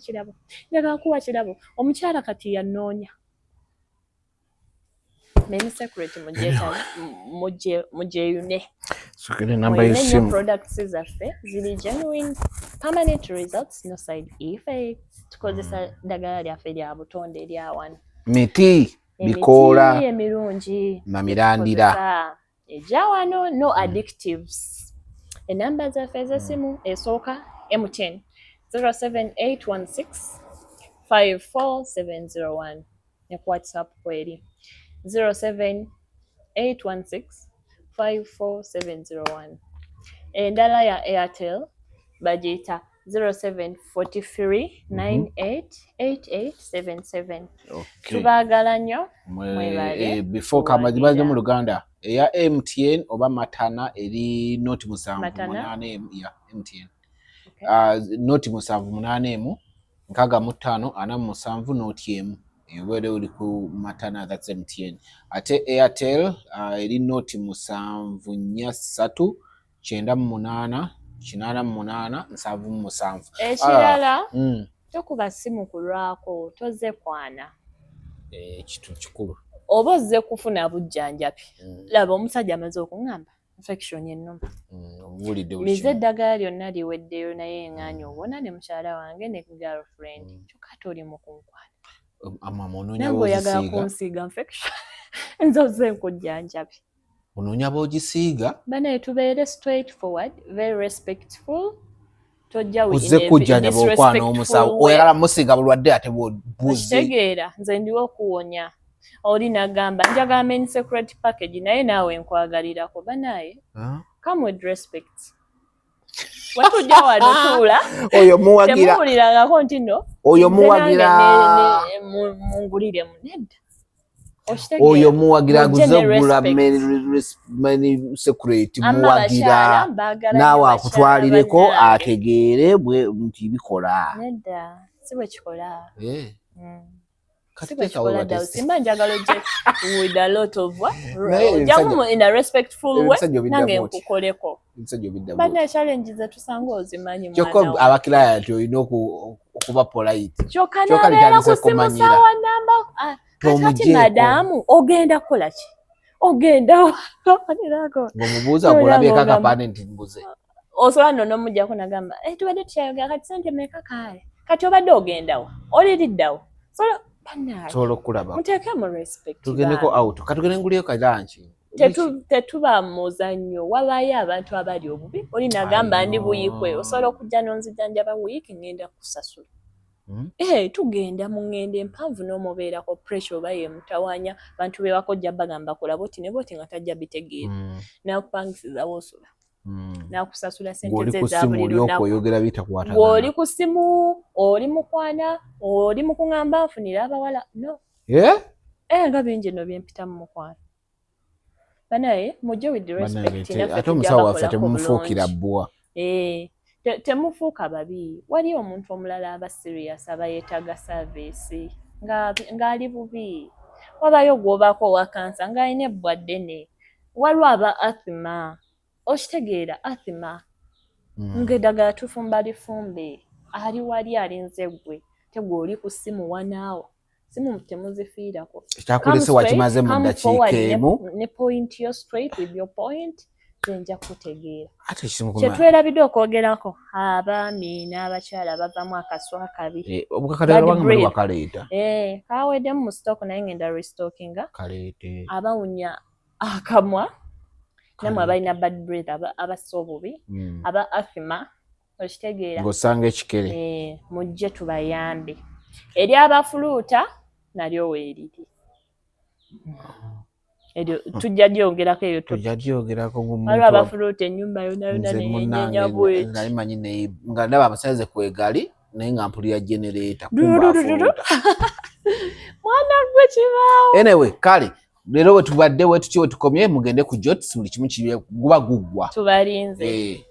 kirabo omukyala kati yannoonya Kameni Secret mugyeyune nnyo products zaffe ziri genuine permanent results no side effects tukozesa ddagala lyaffe lya butonde erya wano miti bikoola emirungi mamirandira ejja wano no addictives enamba zaffe ez'essimu esooka M10 07816 54701 ne ku WhatsApp kweri 07816 54701 endala ya Airtel bagiyita 0743988877 tubaagala nnyo before kamajibaje mu Luganda eya MTN oba matana eri noti 7 ya MTN noti 7 nkaga mu 5 ana mu 7 noti emu where uli ku matana that's MTN ate Airtel eri noti 7 3 9 8 7 ekirala tokuba simu kulwako toze kwana kitu kikulu oba ozze kufuna bujjanjabi laba omusajja amaze okuŋŋamba infection ennuma mize eddagala lyonna liweddeyo naye eŋŋaanyi obona ne mukyala wange ne girlfriend kyokka ate oli mu kunkwana nange oyagala kunsiiga infection nze ozze nkujjanjabi onoonya boogisiiga banaye tubeere straight forward very respectful ozze kujjanjaba okwana omusawo oyagala musiiga bulwadde ate buzitegeera nze ndiwo okuwonya oli nagamba njagala Kameni Secret package naye naawe nkwagalirako banaye come with respect watujja wano tuula oyo muwagira temuwulirangako nti no oyo muwagira munguliremu nedda oyo muwagira guzogula Kameni Secret muwagira naawe akutwalireko ategeere bwe nti bikola nedda si bwe kikola simba njagala ojje with a lot of jamu in a respectful way nange nkukoleko bana challenge zetusanga ozimanyi mwana kyokka abakilaya nti olina okuba polite kyokka nabeera ku simu sawa namba kati madamu ogenda kukola ki ogenda ng'omubuuza ng'olabyeko akapande nti mbuze osobola nno n'omuggyako nagamba tubadde tukyayogera kati sente meka kaale kati obadde ogendawo oliriddawo sobola okulaba muteeke mu respect tugendeko out katugende nguliyo kalanki tetuba muzannyo wabayo abantu abali obubi oli nagamba ndi buyikwe osobola okujja n'onzijanjaba wiiki ngenda kusasula tugenda mu ngendo empanvu n'omubeerako pressure oba yemutawanya bantu be bakojja bagamba kola boti ne boti nga tajja bitegeera nakupangisizawo osola nakusasula sente ze za buli lunaku oli ku simu oli mukwana oli mukuŋŋamba nfunira abawala no nga bingi no byempitamu mukwana banaye mujje with respect ate omusawo waffe temumufuukira bbwa temufuuka babi wali omuntu omulala aba serious aba yeetaaga service ng'ali bubi wabayo gw'obaako owa kansa ng'alina ebbwa ddene waliwo aba athma okitegeera athma ng'eddagala tufumba lifumbe ali wali alinze ggwe tegwe oli ku simu wanaawo simu temuzifiirako ekyakulese wakimaze mu ddakiika emu ne point yo straight with your point zenja kutegeera ate kimu kuma kyetwerabidde okwogerako abaami n'abakyala bavamu akaswa kabi obukakale bwanga bakaleeta kaweddemu mu stock naye ngenda restockinga kaleete abawunya akamwa namwe abalina bad breath abassa obubi aba asthma okitegeera ng'osanga ekikere mujje tubayambe eri abafuluuta nalyo weeriri eryo tujja gyongerako eyo tujja gyogerako waliwo abafuluuta ennyumba yonna neyenyenya bweti nali manyi nga ndaba amasannyalaze kwegali naye nga mpulira generator mwana gwe kibaawo anyway kale leero we tubadde we tutyo we tukomye mugende ku jots buli kimu guba guggwa tubalinze